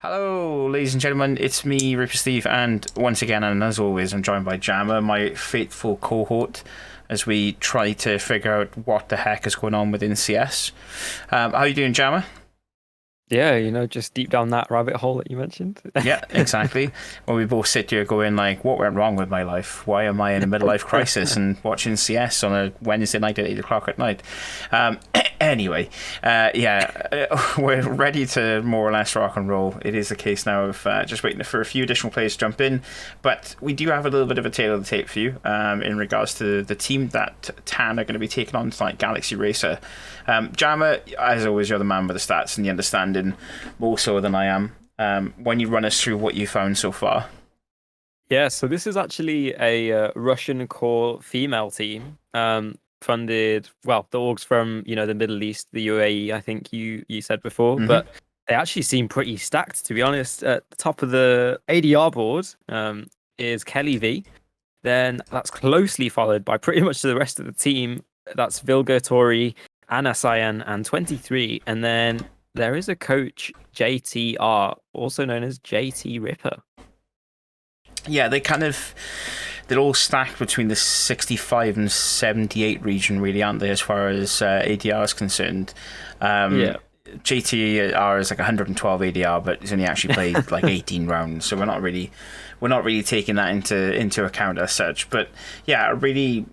Hello, ladies and gentlemen, it's me, ReaperSteve, and once again, and as always, I'm joined by Jammer, my faithful cohort, as we try to figure out what the heck is going on within CS. How are you doing, Jammer? Yeah, just deep down that rabbit hole that you mentioned. Yeah, exactly. Well, we both sit here going like, what went wrong with my life? Why am I in a midlife crisis and watching CS on a Wednesday night at 8 o'clock at night? Um, anyway, we're ready to more or less rock and roll. It is the case now of just waiting for a few additional players to jump in, but we do have a little bit of a tail of the tape for you in regards to the team that TAN are going to be taking on tonight, Galaxy Racer. Jammer, as always, you're the man with the stats and the understanding, more so than I am. When you run us through what you found so far. Yeah, so this is actually a Russian core female team, funded, well, the orgs from, the Middle East, the UAE, I think you said before, Mm-hmm. but they actually seem pretty stacked, to be honest. At the top of the ADR board is Kelly V. Then that's closely followed by pretty much the rest of the team. That's Vilga, Tori, Anna Cyan, and 23. And then there is a coach, JTR, also known as JT Ripper. Yeah, they're all stacked between the 65 and 78 region, really, aren't they, as far as ADR is concerned? Yeah. JTR is like 112 ADR, but he's only actually played like 18 rounds, so we're not really taking that into account as such. But yeah, a really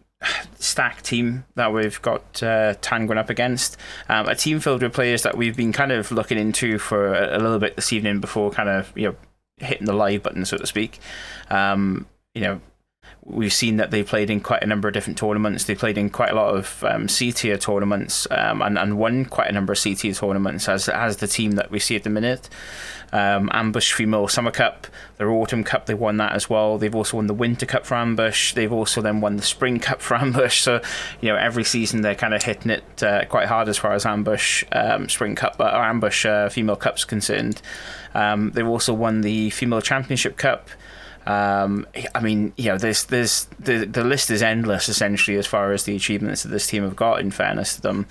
stacked team that we've got TAN going up against. A team filled with players that we've been kind of looking into for a little bit this evening before kind of hitting the live button, so to speak. You know, we've seen that they played in quite a number of different tournaments. They played in quite a lot of C-tier tournaments and won quite a number of C-tier tournaments as the team that we see at the minute. Ambush Female Summer Cup, their Autumn Cup, they won that as well. They've also won the Winter Cup for Ambush. They've also then won the Spring Cup for Ambush. So, every season they're kind of hitting it quite hard as far as Ambush Spring Cup or Ambush Female Cup's concerned. They've also won the Female Championship Cup. There's the list is endless essentially as far as the achievements that this team have got. In fairness to them,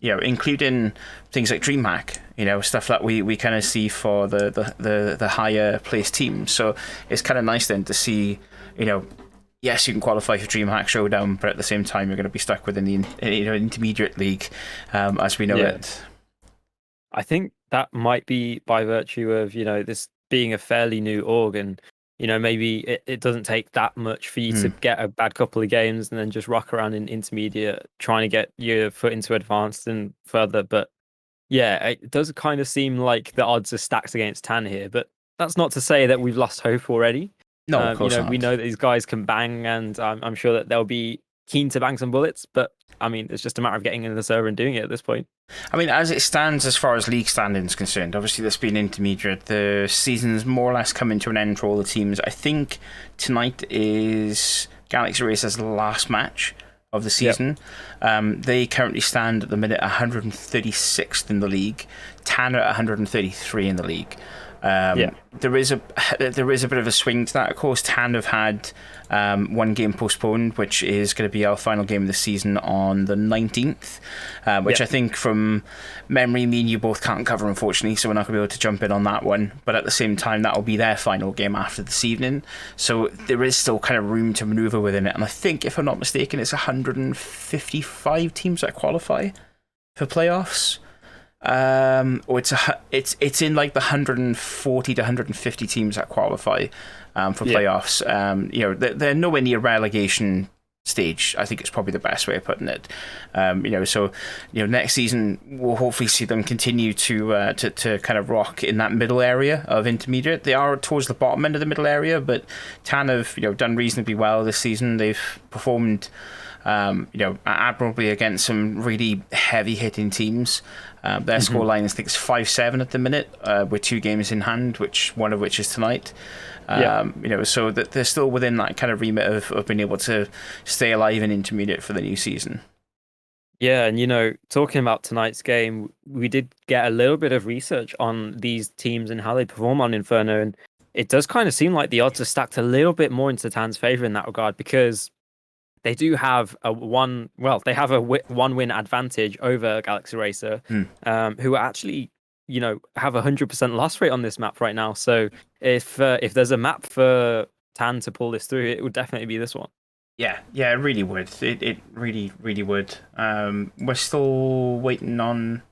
including things like DreamHack, stuff that we kind of see for the higher placed teams. So it's kind of nice then to see, yes, you can qualify for DreamHack Showdown, but at the same time you're going to be stuck within the intermediate league, as we know it. I think that might be by virtue of, this being a fairly new org, and maybe it doesn't take that much for you to get a bad couple of games and then just rock around in intermediate trying to get your foot into advanced and further. But yeah, it does kind of seem like the odds are stacked against Tan here, but that's not to say that we've lost hope already. No, of course We not. know that these guys can bang, and I'm sure that they'll be keen to bang some bullets, but I mean, it's just a matter of getting into the server and doing it at this point. I mean, as it stands, as far as league standing is concerned, obviously this being intermediate, the season's more or less coming to an end for all the teams. I think tonight is Galaxy Racer's last match of the season. Yep. They currently stand at the minute 136th in the league, Tanner at 133 in the league. There is a bit of a swing to that. Of course, TAN have had one game postponed, which is going to be our final game of the season on the 19th, which I think from memory, me and you both can't cover, unfortunately, so we're not going to be able to jump in on that one. But at the same time, that will be their final game after this evening. So there is still kind of room to maneuver within it. And I think, if I'm not mistaken, it's 155 teams that qualify for playoffs. Or it's in like the 140 to 150 teams that qualify for playoffs. They're nowhere near relegation stage. I think it's probably the best way of putting it. Next season we'll hopefully see them continue to kind of rock in that middle area of intermediate. They are towards the bottom end of the middle area, but TAN have done reasonably well this season. They've performed admirably against some really heavy hitting teams. Their scoreline is, I think, it's 5-7 at the minute, with 2 games in hand, one of which is tonight. So that they're still within that kind of remit of being able to stay alive in intermediate for the new season. Yeah, and talking about tonight's game, we did get a little bit of research on these teams and how they perform on Inferno, and it does kind of seem like the odds are stacked a little bit more into Tan's favor in that regard, because they do have one win advantage over Galaxy Racer, who are actually have 100% loss rate on this map right now. So if there's a map for Tan to pull this through, it would definitely be this one. Yeah, it really would. It really, really would. We're still waiting on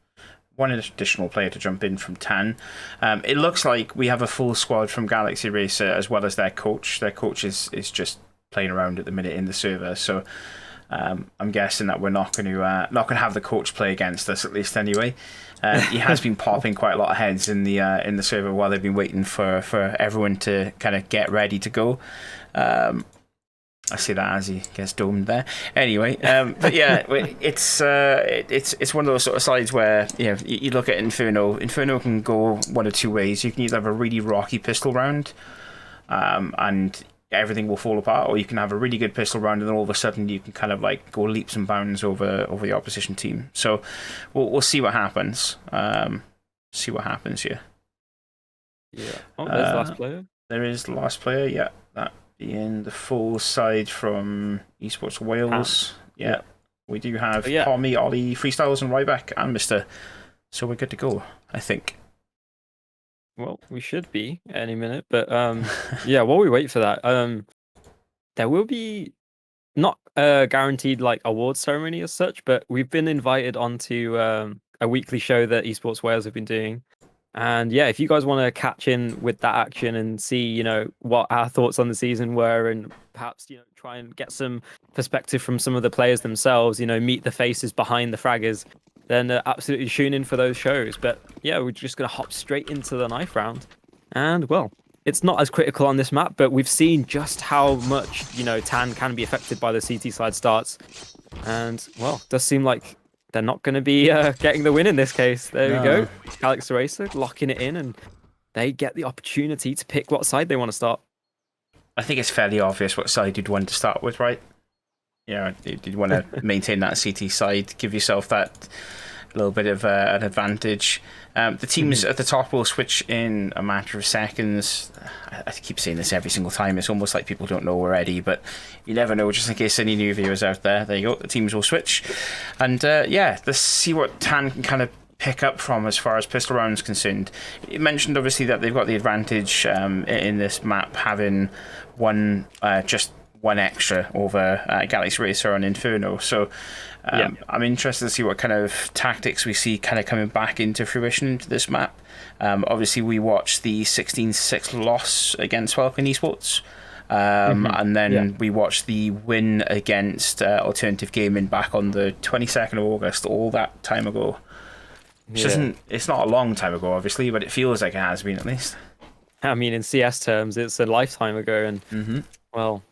one additional player to jump in from Tan. It looks like we have a full squad from Galaxy Racer as well as their coach. Their coach is just playing around at the minute in the server, so I'm guessing that we're not going to have the coach play against us, at least anyway. He has been popping quite a lot of heads in the server while they've been waiting for everyone to kind of get ready to go. I see that as he gets domed there. Anyway, but yeah, it's one of those sort of sides where you look at Inferno. Inferno can go one of two ways. You can either have a really rocky pistol round, and everything will fall apart, or you can have a really good pistol round, and then all of a sudden you can kind of like go leaps and bounds over the opposition team. So we'll see what happens. See what happens here. Yeah. Oh, there's the last player. There is the last player. Yeah, that being the full side from EsportsWales. Yeah, we do have Tommy, Ollie, Freestyles, and Ryback, and Mister. So we're good to go, I think. Well, we should be any minute, but yeah, while we wait for that, there will be not a guaranteed like award ceremony as such, but we've been invited onto a weekly show that EsportsWales have been doing. And yeah, if you guys want to catch in with that action and see, what our thoughts on the season were, and perhaps, try and get some perspective from some of the players themselves, meet the faces behind the fraggers, then absolutely tune in for those shows. But yeah, we're just going to hop straight into the knife round. And well, it's not as critical on this map, but we've seen just how much, Tan can be affected by the CT side starts. And well, it does seem like they're not going to be getting the win in this case. There we go. Galaxy Racer locking it in, and they get the opportunity to pick what side they want to start. I think it's fairly obvious what side you'd want to start with, right? You'd want to maintain that CT side, give yourself that little bit of an advantage. The teams at the top will switch in a matter of seconds. I keep saying this every single time. It's almost like people don't know already, but you never know, just in case any new viewers out there. There you go, the teams will switch. And let's see what Tan can kind of pick up from as far as pistol rounds concerned. You mentioned obviously that they've got the advantage in this map, having just one extra over Galaxy Racer and Inferno. So I'm interested to see what kind of tactics we see kind of coming back into fruition into this map. Obviously, we watched the 16-6 loss against Falcon Esports. And then we watched the win against Alternative Gaming back on the 22nd of August, all that time ago. Which it's not a long time ago, obviously, but it feels like it has been at least. I mean, in CS terms, it's a lifetime ago, and well,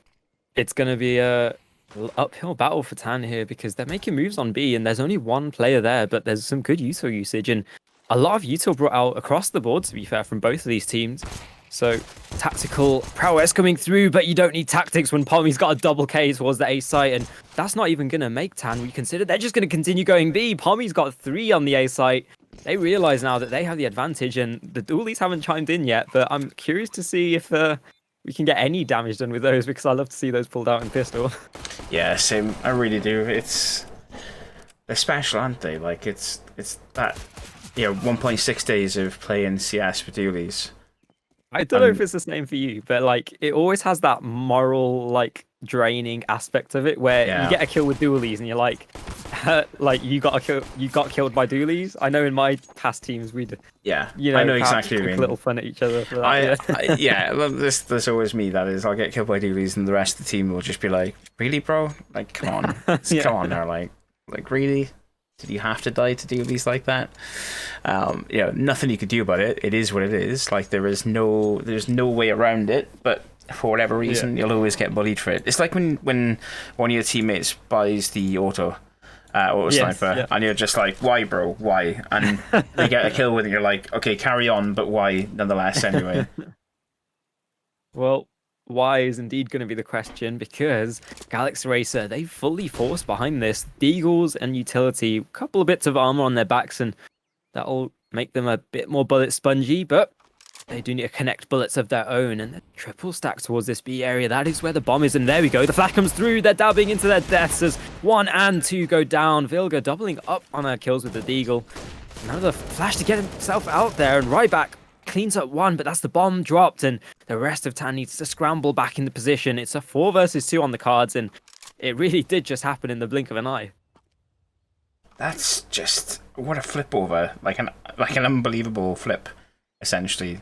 it's going to be a uphill battle for Tan here because they're making moves on B, and there's only one player there, but there's some good util usage, and a lot of util brought out across the board, to be fair, from both of these teams. So tactical prowess coming through, but you don't need tactics when Pommy's got a double K towards the A site, and that's not even going to make Tan reconsider. They're just going to continue going B. Pommy's got 3 on the A site. They realize now that they have the advantage, and the dualies haven't chimed in yet, but I'm curious to see if we can get any damage done with those, because I love to see those pulled out in pistol. Yeah, same. I really do. They're special, aren't they? Like it's that 1.6 days of playing CS for dualies. I don't know if it's the same for you, but like it always has that moral like draining aspect of it where you get a kill with dualies and you're like you got killed by dualies. I know in my past teams we'd I know exactly what you mean. A little fun at each other for that. There's always me. That is, I'll get killed by dualies and the rest of the team will just be like, really, bro? Like, come on, come on there, like really. Did you have to die to do these like that? Nothing you could do about it. It is what it is. Like there's no way around it. But for whatever reason, you'll always get bullied for it. It's like when one of your teammates buys the auto sniper, and you're just like, why, bro? Why? And they get a kill with it. You're like, okay, carry on, but why? Nonetheless, anyway. Well, why is indeed going to be the question, because Galaxy Racer, they fully forced behind this. Deagles and utility, a couple of bits of armor on their backs, and that'll make them a bit more bullet spongy, but they do need to connect bullets of their own, and the triple stack towards this B area. That is where the bomb is, and there we go. The flash comes through. They're dabbing into their deaths as 1 and 2 go down. Vilga doubling up on her kills with the Deagle. Another flash to get himself out there, and Ryback cleans up one, but that's the bomb dropped, and the rest of Tan needs to scramble back into position. It's a 4 versus 2 on the cards, and it really did just happen in the blink of an eye. That's just what a flip over, like an unbelievable flip, essentially.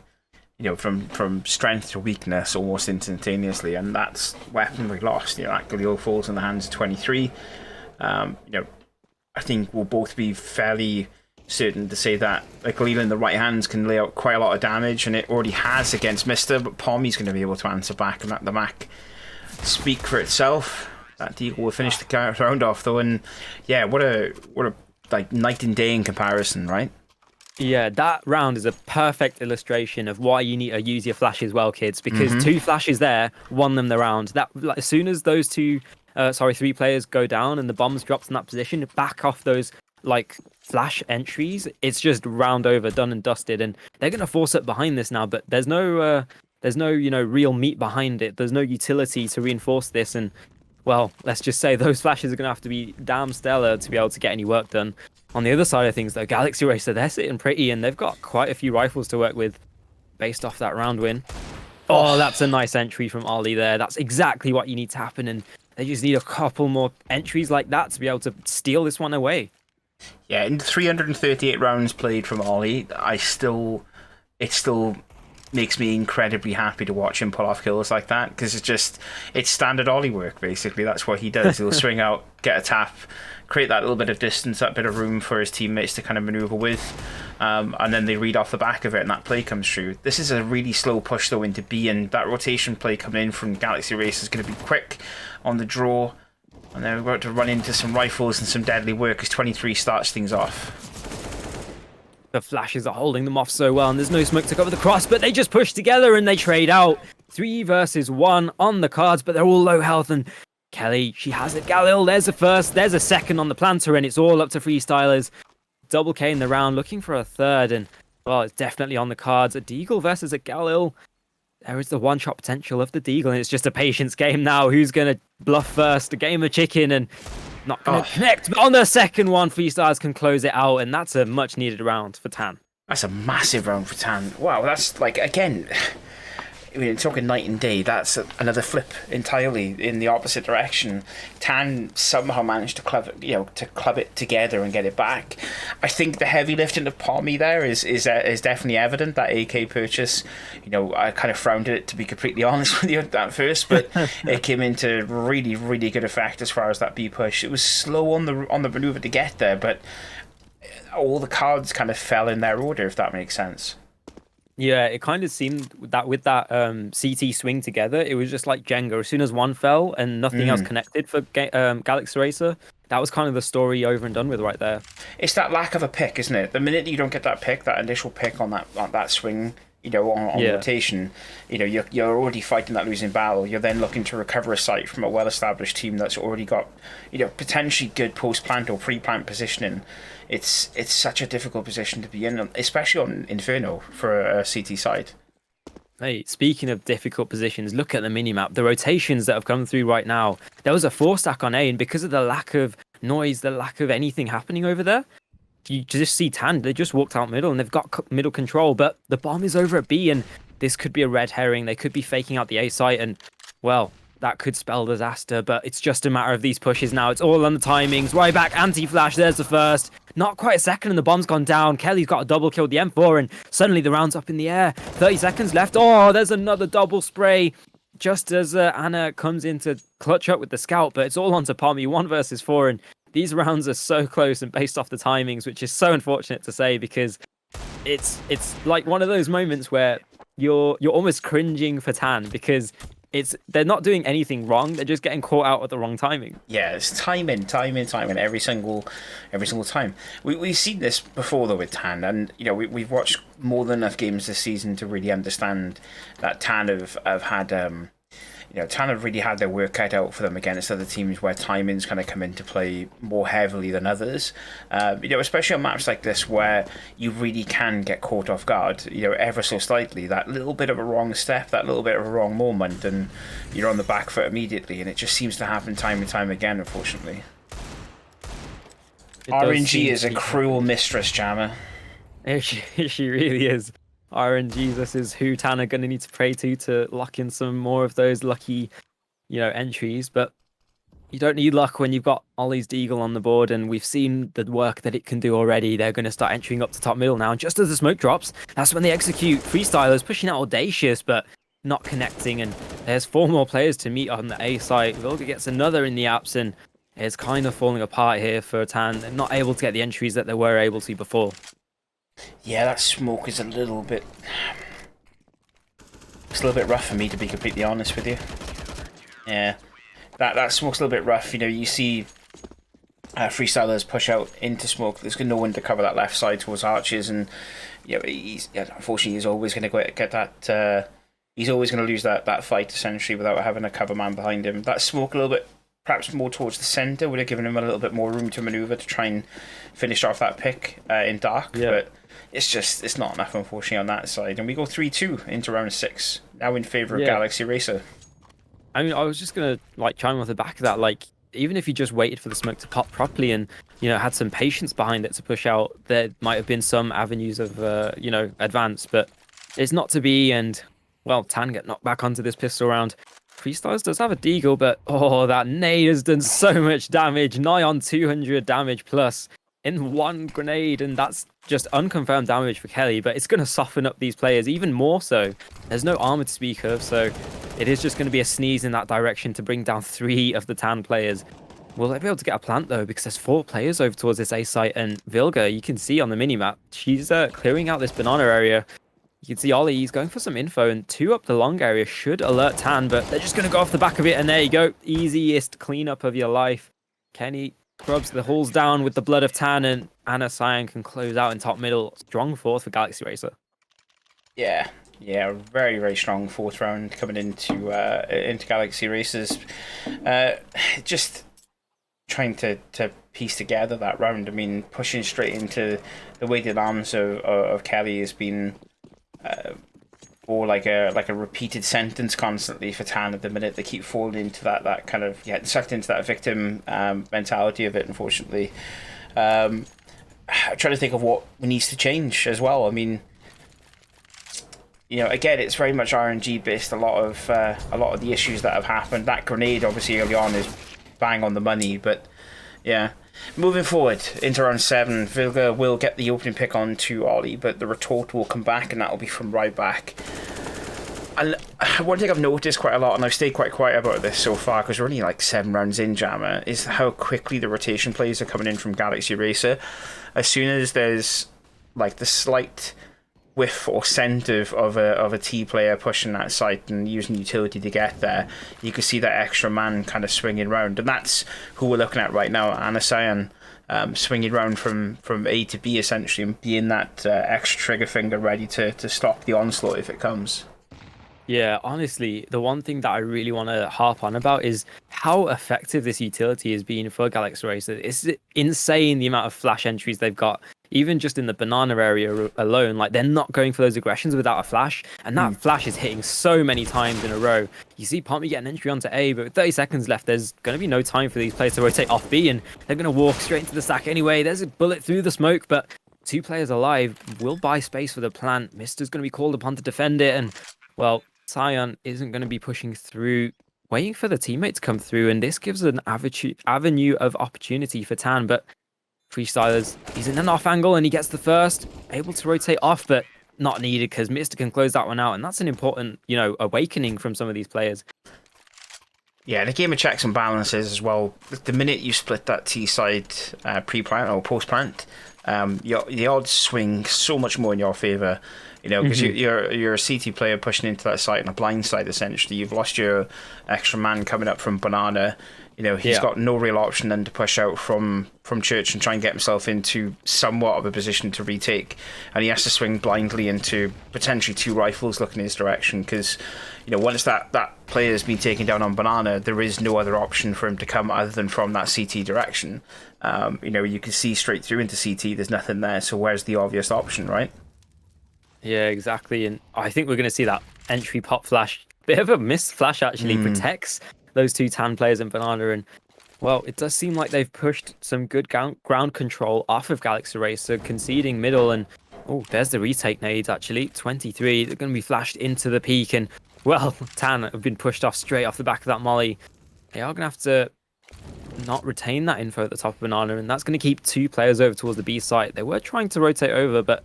From strength to weakness almost instantaneously, and that's weaponry lost. That Galil falls in the hands of 23. I think we'll both be fairly certain to say that Galil in the right hands can lay out quite a lot of damage, and it already has against Mister, but Pommy's going to be able to answer back and let the Mac speak for itself. That Deagle will finish the round off though, and yeah, what a like night and day in comparison, right? Yeah, that round is a perfect illustration of why you need to use your flashes well, kids, because 2 flashes there won them the round. That as soon as those 3 players go down and the bombs dropped in that position, back off those like flash entries, it's just round over, done and dusted, and they're going to force it behind this now, but there's no real meat behind it. There's no utility to reinforce this, and well, let's just say those flashes are going to have to be damn stellar to be able to get any work done. On the other side of things, though, Galaxy Racer, they're sitting pretty, and they've got quite a few rifles to work with based off that round win. Oh, that's a nice entry from Ollie there. That's exactly what you need to happen, and they just need a couple more entries like that to be able to steal this one away. Yeah, in 338 rounds played from Ollie, it still makes me incredibly happy to watch him pull off kills like that, because it's standard Ollie work, basically. That's what he does. He'll swing out, get a tap, create that little bit of distance, that bit of room for his teammates to kind of maneuver with, and then they read off the back of it and that play comes through. This is a really slow push though into B, and that rotation play coming in from Galaxy Race is going to be quick on the draw, and then we're about to run into some rifles and some deadly work as 23 starts things off. The flashes are holding them off so well, and there's no smoke to cover the cross, but they just push together and they trade out. 3 versus 1 on the cards, but they're all low health, and Kelly, she has it. Galil, there's a first, there's a second on the planter, and it's all up to freestylers. Double K in the round, looking for a third, and well, it's definitely on the cards. A Deagle versus a Galil. There is the one-shot potential of the Deagle, and it's just a patience game now. Who's going to bluff first? A game of chicken, and not going to connect. But on the second one, freestylers can close it out, and that's a much-needed round for Tan. That's a massive round for Tan. Wow, that's like, again, I mean, talking night and day, that's another flip entirely in the opposite direction. Tan somehow managed to club it together and get it back. I think the heavy lifting of Pommy there is definitely evident. That AK purchase, I kind of frowned at it, to be completely honest with you, at first, but it came into really, really good effect as far as that B push. It was slow on the maneuver to get there, but all the cards kind of fell in their order, if that makes sense. Yeah, it kind of seemed that with that CT swing together, it was just like Jenga. As soon as one fell and nothing else connected for Galaxy Racer, that was kind of the story over and done with right there. It's that lack of a pick, isn't it? The minute you don't get that pick, that initial pick on that swing, on rotation, you're already fighting that losing battle. You're then looking to recover a site from a well-established team that's already got, potentially good post-plant or pre-plant positioning. It's such a difficult position to be in, especially on Inferno for a CT side. Hey, speaking of difficult positions, look at the minimap. The rotations that have come through right now. There was a 4-stack on A, and because of the lack of noise, the lack of anything happening over there, you just see Tan. They just walked out middle, and they've got middle control, but the bomb is over at B, and this could be a red herring. They could be faking out the A site, and, well, that could spell disaster, but it's just a matter of these pushes now. It's all on the timings. Ryback, anti-flash, there's the first. Not quite a second, and the bomb's gone down. Kelly's got a double kill, the M4, and suddenly the round's up in the air. 30 seconds left. Oh, there's another double spray. Just as Anna comes in to clutch up with the scout, but it's all onto Pommy, 1 versus 4, and these rounds are so close and based off the timings, which is so unfortunate to say, because it's like one of those moments where you're almost cringing for Tan, because they're not doing anything wrong. They're just getting caught out at the wrong timing. Yeah, it's time in every single time. We've seen this before though with Tan, and we've watched more than enough games this season to really understand that Tan have had Tan have really had their work cut out for them against other teams where timings kind of come into play more heavily than others. Especially on maps like this where you really can get caught off guard, ever so slightly. That little bit of a wrong step, that little bit of a wrong moment, and you're on the back foot immediately. And it just seems to happen time and time again, unfortunately. RNG is a cruel mistress, Jammer. She really is. RNG, this is who Tan are going to need to pray to lock in some more of those lucky, entries. But you don't need luck when you've got Ollie's Deagle on the board, and we've seen the work that it can do already. They're going to start entering up to top middle now. And just as the smoke drops, that's when they execute. Freestylers pushing out Audacious, but not connecting. And there's 4 more players to meet on the A site. Vilga gets another in the apps, and it's kind of falling apart here for Tan. They're not able to get the entries that they were able to before. Yeah, that smoke is a little bit... It's a little bit rough for me, to be completely honest with you. Yeah. That smoke's a little bit rough. You see freestylers push out into smoke. There's no one to cover that left side towards arches, and unfortunately he's always going to get that. He's always going to lose that fight essentially without having a cover man behind him. That smoke a little bit, perhaps more towards the center, would have given him a little bit more room to maneuver to try and finish off that pick in dark. Yeah. But it's not enough, unfortunately, on that side. And we go 3-2 into round 6, now in favor of Galaxy Racer. I mean, I was just going to chime off the back of that. Even if you just waited for the smoke to pop properly and, had some patience behind it to push out, there might have been some avenues of, advance. But it's not to be. And, well, Tan get knocked back onto this pistol round. Freestylers does have a deagle, but, that nade has done so much damage. Nigh on 200 damage plus in one grenade. And that's just unconfirmed damage for Kelly. But it's going to soften up these players even more so. There's no armor to speak of, so... It is just going to be a sneeze in that direction to bring down 3 of the Tan players. Will they be able to get a plant, though? Because there's 4 players over towards this A site. And Vilga, you can see on the minimap, she's clearing out this banana area. You can see Ollie, he's going for some info. And 2 up the long area should alert Tan. But they're just going to go off the back of it. And there you go. Easiest cleanup of your life. Kenny scrubs the halls down with the blood of Tan. And Anna Cyan can close out in top middle. Strong 4th for Galaxy Racer. Yeah, very, very strong 4th round coming into Galaxy Racers. Just trying to piece together that round. I mean, pushing straight into the weighted arms of Kelly has been or like a repeated sentence constantly for Tan at the minute. They keep falling into that kind of sucked into that victim mentality of it, unfortunately. I'm trying to think of what needs to change as well. I mean, again, it's very much RNG based. A lot of the issues that have happened. That grenade, obviously, early on is bang on the money. But yeah, moving forward into round 7, Vilga will get the opening pick on to Ollie, but the retort will come back, and that will be from right back. And one thing I've noticed quite a lot, and I've stayed quite quiet about this so far because we're only 7 rounds in, Jammer, is how quickly the rotation plays are coming in from Galaxy Racer. As soon as there's the slight whiff or scent of a T player pushing that site and using utility to get there, you can see that extra man kind of swinging round, and that's who we're looking at right now. Anna Cyan swinging round from A to B essentially, and being that extra trigger finger ready to stop the onslaught if it comes. Yeah, honestly, the one thing that I really want to harp on about is how effective this utility has been for Galaxy Racer. It's insane the amount of flash entries they've got. Even just in the banana area alone, they're not going for those aggressions without a flash, and that flash is hitting so many times in a row. You see Pompey get an entry onto A, but with 30 seconds left, there's going to be no time for these players to rotate off B, and they're going to walk straight into the stack anyway. There's a bullet through the smoke, but 2 players alive will buy space for the plant. Mister's going to be called upon to defend it, and, well, Cyan isn't going to be pushing through, waiting for the teammate to come through, and this gives an avenue of opportunity for Tan, but Freestylers, he's in an off angle and he gets the first, able to rotate off, but not needed because Mister can close that one out, and that's an important, awakening from some of these players. Yeah, the game of checks and balances as well. The minute you split that T side pre-plant or post-plant, the odds swing so much more in your favour. Because you're a CT player pushing into that site on a blind side, essentially. You've lost your extra man coming up from Banana. He's got no real option then to push out from Church and try and get himself into somewhat of a position to retake. And he has to swing blindly into potentially 2 rifles looking in his direction because, once that player has been taken down on Banana, there is no other option for him to come other than from that CT direction. You can see straight through into CT, there's nothing there, so where's the obvious option, right? Yeah, exactly. And I think we're going to see that entry pop flash. Bit of a missed flash, actually, protects those 2 Tan players in Banana. And, well, it does seem like they've pushed some good ground control off of Galaxy Racer, conceding middle. And Oh, there's the retake nades, actually. 23. They're going to be flashed into the peak. And, well, Tan have been pushed off straight off the back of that molly. They are going to have to not retain that info at the top of Banana. And that's going to keep 2 players over towards the B site. They were trying to rotate over, but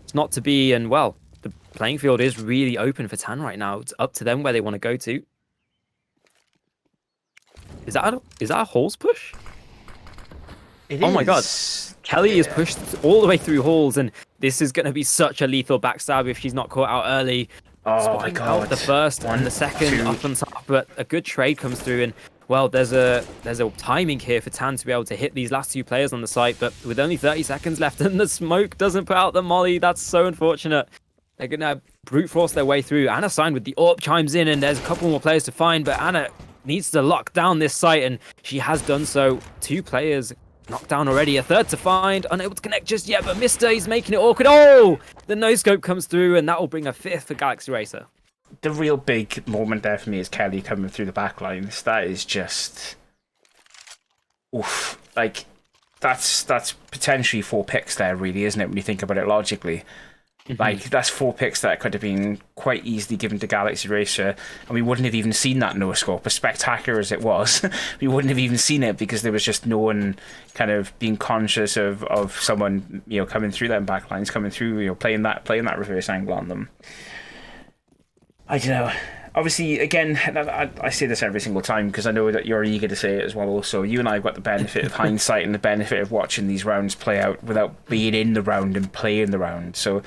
it's not to be. And, well, the playing field is really open for Tan right now. It's up to them where they want to go to. Is that a Halls push? Oh my god. Kelly is pushed all the way through Halls, and this is going to be such a lethal backstab if she's not caught out early. Oh my god. Out the first and the second up on top, but a good trade comes through, and well, there's a timing here for Tan to be able to hit these last 2 players on the site, but with only 30 seconds left and the smoke doesn't put out the molly, that's so unfortunate. They're going to brute force their way through. Anna signed with the AWP chimes in, and there's a couple more players to find, but Anna needs to lock down this site, and she has done so. 2 players knocked down already, a third to find, unable to connect just yet, but Mr. He's making it awkward. Oh, the no-scope comes through, and that will bring a 5th for Galaxy Racer. The real big moment there for me is Kelly coming through the back lines. That is just... oof. Like, that's potentially 4 picks there, really, isn't it, when you think about it logically? Like, that's 4 picks that could have been quite easily given to Galaxy Racer, and we wouldn't have even seen that no-scope. As spectacular as it was, we wouldn't have even seen it because there was just no one kind of being conscious of someone, you know, coming through them backlines, coming through, you know, playing that reverse angle on them. I don't know. Obviously, again, I say this every single time because I know that you're eager to say it as well. Also, you and I have got the benefit of hindsight and the benefit of watching these rounds play out without being in the round and playing the round. So,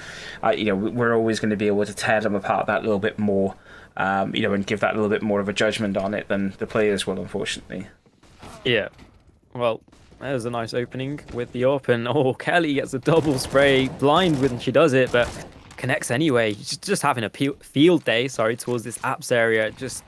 you know, we're always going to be able to tear them apart that little bit more, you know, and give that little bit more of a judgment on it than the players will, unfortunately. Yeah. Well, there's a nice opening with the open. Oh, Kelly gets a double spray, blind when she does it, but connects anyway. She's just having a field day, towards this apps area. Just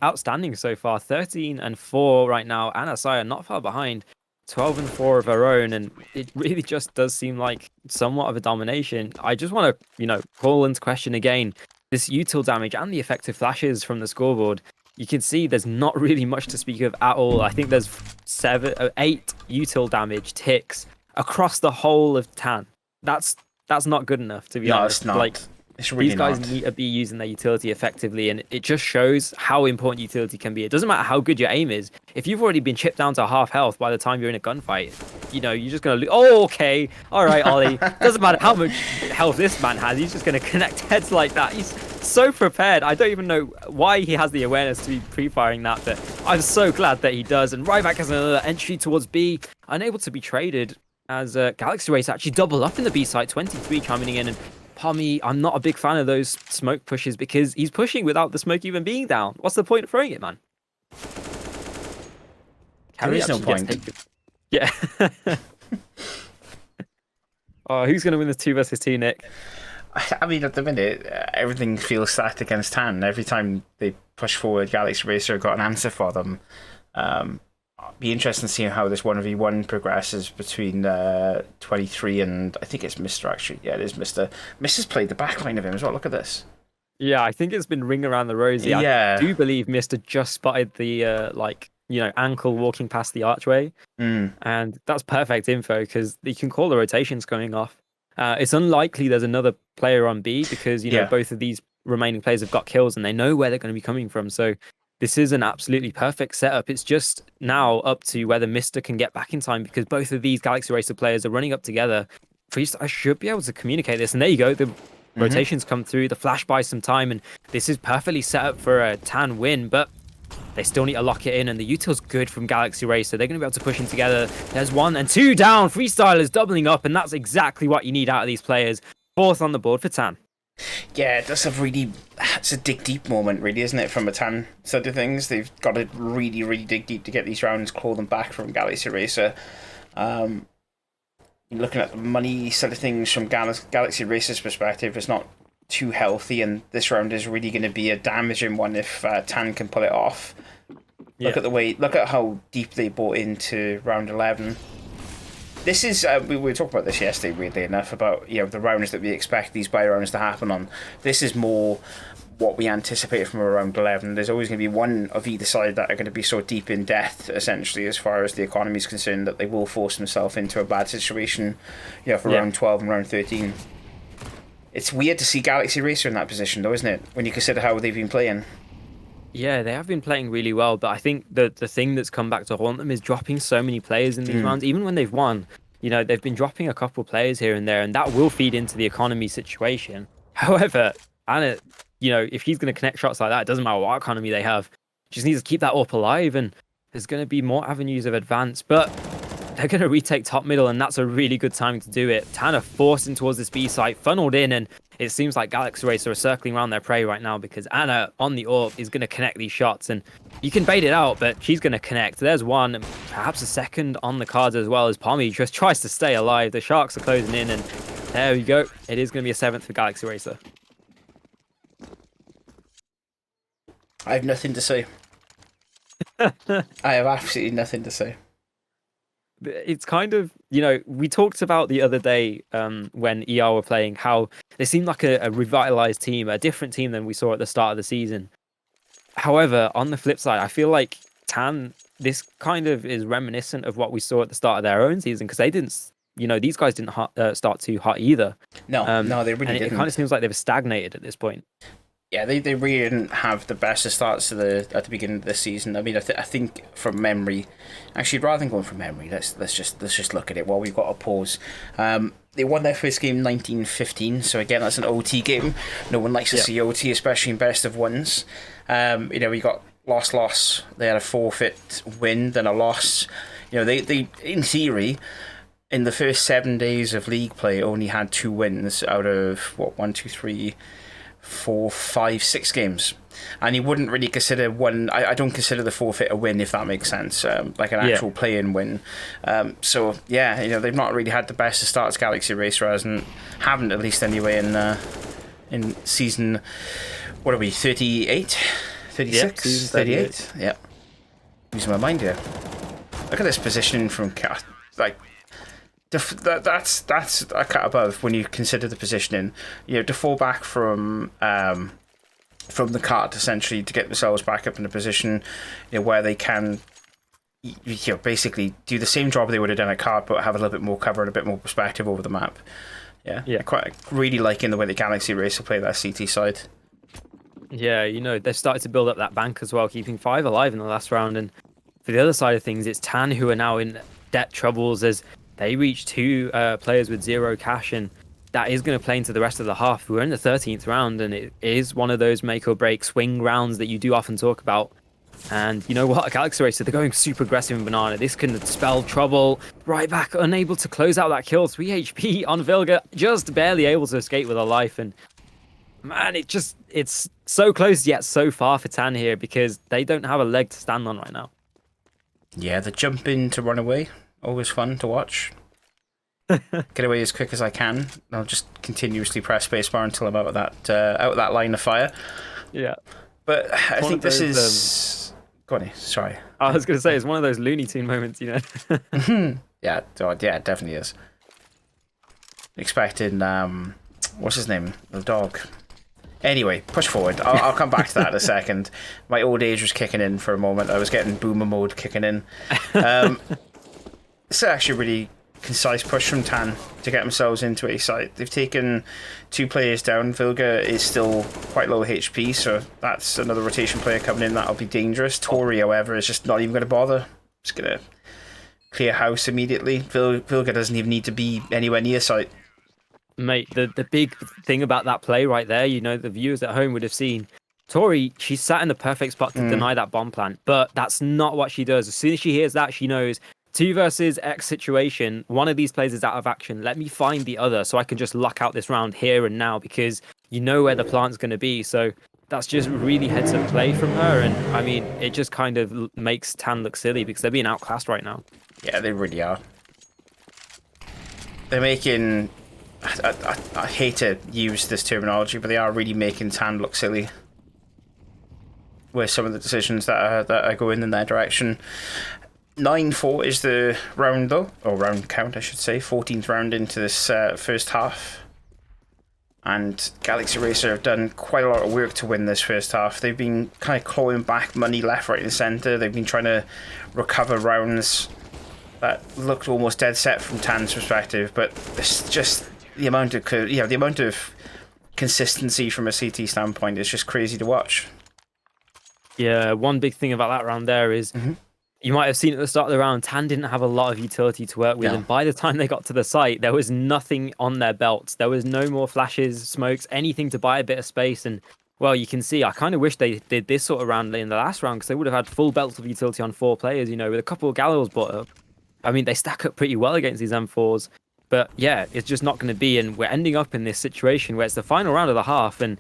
outstanding so far. 13-4 right now. Anna Saya not far behind. 12-4 of her own, and it really just does seem like somewhat of a domination. I just want to, you know, call into question again this util damage and the effective flashes from the scoreboard. You can see there's not really much to speak of at all. I think there's 8 util damage ticks across the whole of Tan. That's not good enough, to be honest. It's not. Like, it's really these guys not. need to be using their utility effectively, and it just shows how important utility can be. It doesn't matter how good your aim is. If you've already been chipped down to half health by the time you're in a gunfight, you know, you're just going to lose. Oh, okay. All right, Ollie. Doesn't matter how much health this man has. He's just going to connect heads like that. He's so prepared. I don't even know why he has the awareness to be pre-firing that, but I'm so glad that he does. And Ryback has another entry towards B, unable to be traded, as Galaxy Race actually double up in the B site. 23 chiming in, and Pommy, I'm not a big fan of those smoke pushes because he's pushing without the smoke even being down. What's the point of throwing it, man? There is no point. Yeah. Oh, who's going to win this 2 versus 2, Nick? I mean, at the minute, everything feels stacked against Tan. Every time they push forward, Galaxy Racer got an answer for them. Be interesting to see how this 1v1 progresses between 23 and I think it's Mr. actually. Yeah, it is Mr. Mr's played the backline of him as well. Look at this. Yeah, I think it's been ring around the rosy. Yeah. I do believe Mr. just spotted the ankle walking past the archway, and that's perfect info because you can call the rotations coming off. It's unlikely there's another player on B because you know both of these remaining players have got kills and they know where they're going to be coming from. So this is an absolutely perfect setup. It's just now up to whether Mr. can get back in time because both of these Galaxy Racer players are running up together. Freestyle should be able to communicate this. And there you go. The rotations come through. The flash buys some time. And this is perfectly set up for a Tan win. But they still need to lock it in. And the util's good from Galaxy Racer. They're going to be able to push in together. There's 1 and 2 down. Freestyle is doubling up. And that's exactly what you need out of these players. 4th on the board for Tan. Yeah, it's a dig deep moment, really, isn't it, from a Tan side of things? They've got to really, really dig deep to get these rounds, claw them back from Galaxy Racer. Looking at the money side of things from Galaxy Racer's perspective, it's not too healthy, and this round is really going to be a damaging one if Tan can pull it off. Yeah. Look at how deep they bought into round 11. This is we were talking about this yesterday, weirdly enough, about the rounds that we expect these buy rounds to happen on. This is more what we anticipate from around 11. There's always going to be one of either side that are going to be so deep in debt, essentially, as far as the economy is concerned, that they will force themselves into a bad situation, for round 12 and round 13. It's weird to see Galaxy Racer in that position, though, isn't it? When you consider how they've been playing. Yeah, they have been playing really well, but I think the thing that's come back to haunt them is dropping so many players in these rounds. Even when they've won, they've been dropping a couple players here and there, and that will feed into the economy situation. However, Anna, if he's going to connect shots like that, it doesn't matter what economy they have. Just needs to keep that up alive, and there's going to be more avenues of advance. But they're going to retake top middle, and that's a really good time to do it. Tanner forced in towards this B site, funneled in, and it seems like Galaxy Racer are circling around their prey right now because Anna on the AWP is going to connect these shots, and you can bait it out, but she's going to connect. There's one, and perhaps a second on the cards as well as Pommy just tries to stay alive. The Sharks are closing in, and there we go. It is going to be a 7th for Galaxy Racer. I have nothing to say. I have absolutely nothing to say. It's kind of, we talked about the other day when ER were playing how they seemed like a revitalized team, a different team than we saw at the start of the season. However, on the flip side, I feel like this kind of is reminiscent of what we saw at the start of their own season, because they didn't, these guys didn't start too hot either. No, they really didn't. It kind of seems like they've stagnated at this point. Yeah, they really didn't have the best of starts at the beginning of the season. I mean, I think from memory, actually, rather than going from memory, let's just look at it while we've got a pause. They won their first game 19-15, so again, that's an OT game. No one likes to see OT, especially in best of ones. We got loss. They had a forfeit win, then a loss. They in theory, in the first 7 days of league play, only had 2 wins out of 1, 2, 3. 4, 5, 6 games, and you wouldn't really consider one. I don't consider the forfeit a win, if that makes sense, like an actual play-in win. So they've not really had the best of starts. Galaxy Racer haven't at least anyway in season. What are we? 38, 36, 38. Yeah, losing my mind here. Look at this positioning from Cat. That's a cut above when you consider the positioning. To fall back from the cart essentially to get themselves back up in a position where they can basically do the same job they would have done at cart, but have a little bit more cover and a bit more perspective over the map. Yeah. I quite really liking the way the Galaxy Racer play that CT side. Yeah, they've started to build up that bank as well, keeping 5 alive in the last round. And for the other side of things, it's Tan who are now in debt troubles as they reach 2 players with 0 cash, and that is going to play into the rest of the half. We're in the 13th round, and it is one of those make or break swing rounds that you do often talk about. And you know what? Galaxy Racer, they're going super aggressive in Banana. This can spell trouble. Right back, unable to close out that kill. 3 HP on Vilga, just barely able to escape with a life. And man, it's so close yet so far for Tan here, because they don't have a leg to stand on right now. Yeah, the jump in to run away. Always fun to watch. Get away as quick as I can. I'll just continuously press spacebar until I'm out of that line of fire. Yeah. But I think this is... Go on, sorry. I was going to say, it's one of those Looney Tune moments, Yeah, it definitely is. Expecting, what's his name? The dog. Anyway, push forward. I'll come back to that in a second. My old age was kicking in for a moment. I was getting boomer mode kicking in. It's actually a really concise push from Tan to get themselves into a site. They've taken 2 players down. Vilga is still quite low HP, so that's another rotation player coming in. That'll be dangerous. Tori, however, is just not even going to bother. Just going to clear house immediately. Vilga doesn't even need to be anywhere near site. Mate, the big thing about that play right there, the viewers at home would have seen Tori, she sat in the perfect spot to deny that bomb plant, but that's not what she does. As soon as she hears that, she knows 2 versus X situation, one of these players is out of action. Let me find the other so I can just lock out this round here and now, because you know where the plant's going to be. So that's just really heads up play from her. And I mean, it just kind of makes Tan look silly because they're being outclassed right now. Yeah, they really are. They're making... I hate to use this terminology, but they are really making Tan look silly with some of the decisions that are going in their direction. 9-4 is the round, though, or round count, I should say. 14th round into this first half. And Galaxy Racer have done quite a lot of work to win this first half. They've been kind of clawing back money left, right, and centre. They've been trying to recover rounds that looked almost dead set from Tan's perspective, but it's just the amount of consistency from a CT standpoint is just crazy to watch. Yeah, one big thing about that round there is you might have seen at the start of the round, Tan didn't have a lot of utility to work with, and by the time they got to the site, there was nothing on their belts. There was no more flashes, smokes, anything to buy a bit of space. And well, you can see, I kind of wish they did this sort of round in the last round, because they would have had full belts of utility on 4 players, with a couple of Gallows brought up. I mean, they stack up pretty well against these M4s, but yeah, it's just not going to be. And we're ending up in this situation where it's the final round of the half, and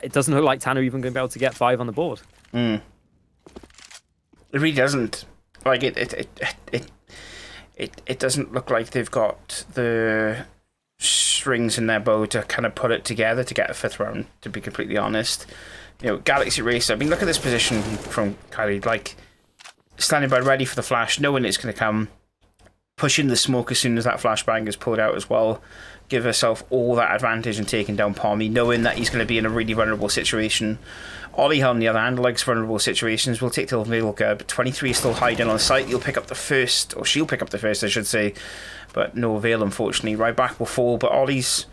it doesn't look like Tan are even going to be able to get 5 on the board. It really doesn't. Like it doesn't look like they've got the strings in their bow to kind of put it together to get a 5th round, to be completely honest. Galaxy Racer, I mean, look at this position from Kylie, like standing by ready for the flash, knowing it's going to come, pushing the smoke as soon as that flashbang is pulled out as well, give herself all that advantage in taking down Pommy, knowing that he's going to be in a really vulnerable situation. Ollie, on the other hand, likes vulnerable situations, will take the middle guard, but 23 is still hiding on site. He'll pick up the first, or she'll pick up the first, I should say, but no avail, unfortunately. Right back will fall, but Ollie's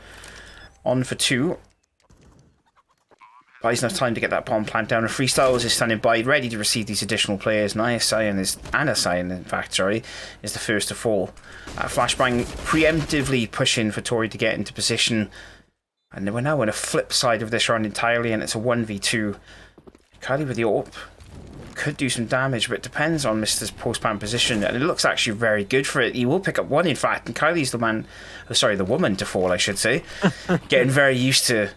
on for 2. Buys enough time to get that bomb plant down, and Freestyles is standing by, ready to receive these additional players, and Anasayan, in fact, is the first to fall. Flashbang preemptively pushing for Tori to get into position. And we're now on a flip side of this round entirely, and it's a 1v2. Kylie with the AWP could do some damage, but it depends on Mr's post-pan position, and it looks actually very good for it. He will pick up 1, in fact, and Kylie's the woman to fall, I should say. Getting very used to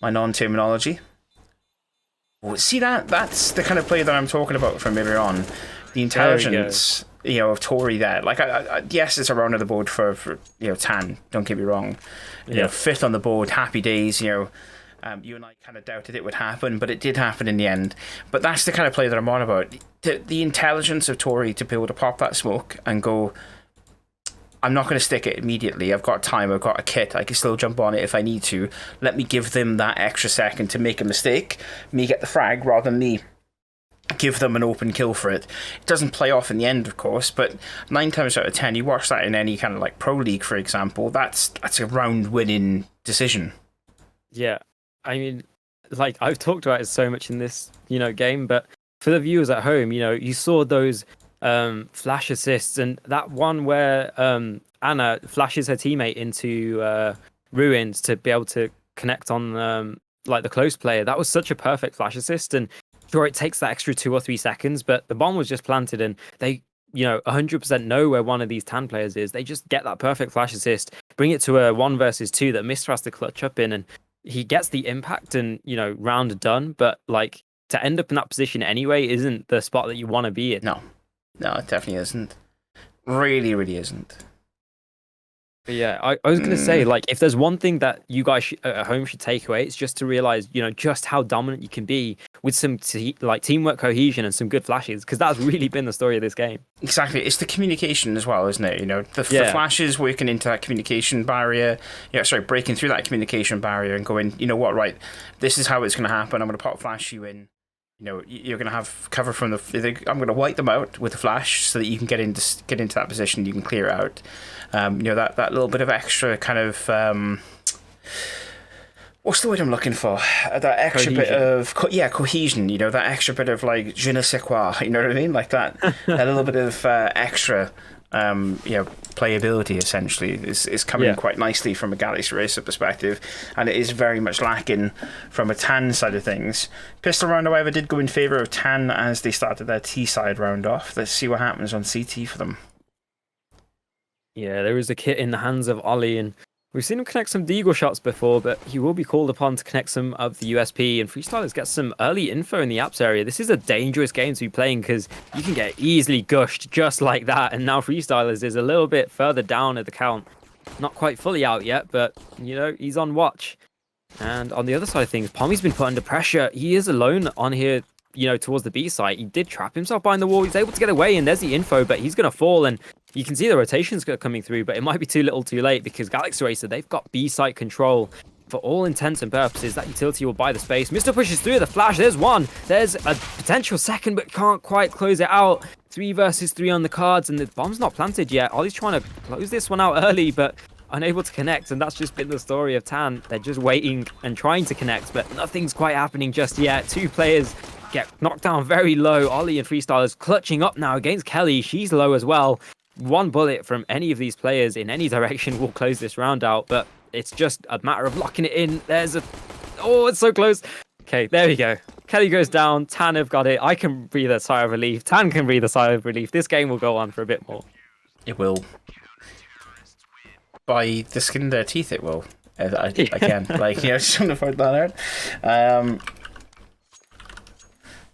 my non-terminology. See That's the kind of play that I'm talking about from earlier on. The intelligence, of Tori there. Like, yes, it's a round of the board for Tan. Don't get me wrong. 5th on the board, happy days. You and I kind of doubted it would happen, but it did happen in the end. But that's the kind of play that I'm on about. The intelligence of Tori to be able to pop that smoke and go, I'm not going to stick it immediately. I've got time. I've got a kit. I can still jump on it if I need to. Let me give them that extra second to make a mistake. Me get the frag rather than me give them an open kill for it. It doesn't play off in the end, of course, but 9 times out of 10, you watch that in any kind of like pro league, for example, that's a round winning decision. Yeah, I mean, like I've talked about it so much in this, game, but for the viewers at home, you saw those flash assists, and that one where Anna flashes her teammate into ruins to be able to connect on like the close player. That was such a perfect flash assist, and sure, it takes that extra 2 or 3 seconds, but the bomb was just planted, and they 100% know where one of these Tan players is. They just get that perfect flash assist, bring it to a 1 versus 2 that Mr has to clutch up in, and he gets the impact and round done. But like, to end up in that position anyway isn't the spot that you want to be in. No, it definitely isn't. Really, really isn't. But yeah, I was going to say, like, if there's one thing that you guys at home should take away, it's just to realize, just how dominant you can be with some teamwork cohesion and some good flashes, because that's really been the story of this game. Exactly. It's the communication as well, isn't it? The flashes working into that communication barrier, breaking through that communication barrier and going, right, this is how it's going to happen. I'm going to pop flash you in. You're going to have cover from I'm going to wipe them out with a flash so that you can get into that position. You can clear it out. That little bit of extra kind of what's the word I'm looking for? That extra bit of cohesion. That extra bit of like je ne sais quoi. You know what I mean? Like that. That little bit of extra. Playability essentially is coming quite nicely from a Galaxy Racer perspective, and it is very much lacking from a Tan side of things. Pistol round, however, did go in favour of Tan as they started their T side round off. Let's see what happens on CT for them. Yeah, there is a kit in the hands of Ollie, and we've seen him connect some Deagle shots before, but he will be called upon to connect some of the USP, and Freestylers get some early info in the apps area. This is a dangerous game to be playing because you can get easily gushed just like that, and now Freestylers is a little bit further down at the count. Not quite fully out yet, but, he's on watch. And on the other side of things, Pommy's been put under pressure. He is alone on here, towards the B site. He did trap himself behind the wall. He's able to get away, and there's the info, but he's going to fall, and you can see the rotations coming through, but it might be too little too late because Galaxy Racer, they've got B site control. for all intents and purposes, that utility will buy the space. Mr. pushes through the flash. There's one. There's a potential second, but can't quite close it out. 3 versus 3 on the cards, and the bomb's not planted yet. Ollie's trying to close this one out early, but unable to connect, and that's just been the story of Tan. They're just waiting and trying to connect, but nothing's quite happening just yet. 2 players get knocked down very low. Ollie and Freestylers clutching up now against Kelly. She's low as well. 1 bullet from any of these players in any direction will close this round out, but it's just a matter of locking it in. There's a... Oh, it's so close. Okay, there we go. Kelly goes down. Tan have got it. I can breathe a sigh of relief. Tan can breathe a sigh of relief. This game will go on for a bit more. It will. By the skin of their teeth, it will. Again, like, you know, just want to point that out.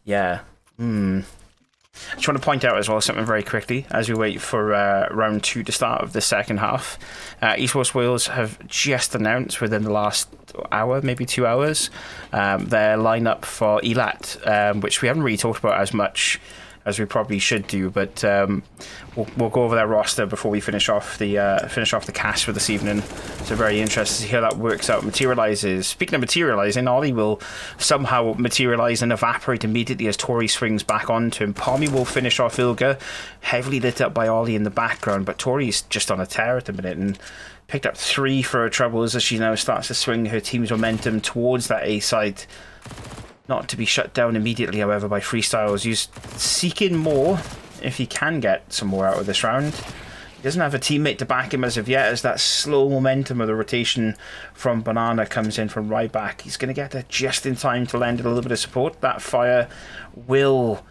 Yeah. I just want to point out as well something very quickly as we wait for round 2 to start of the second half. EsportsWales have just announced within the last hour, maybe 2 hours, their lineup for ELAT, which we haven't really talked about as much as we probably should do, but we'll go over their roster before we finish off the cast for this evening. So very interested to see how that works out, materializes. Speaking of materializing, Ollie will somehow materialize and evaporate immediately as Tori swings back onto him. Pommy will finish off Ilga, heavily lit up by Ollie in the background, but Tori's just on a tear at the minute and picked up 3 for her troubles as she now starts to swing her team's momentum towards that A side. Not to be shut down immediately, however, by Freestyles. He's seeking more if he can get some more out of this round. He doesn't have a teammate to back him as of yet, as that slow momentum of the rotation from Banana comes in from right back. He's going to get there just in time to lend it a little bit of support. That fire will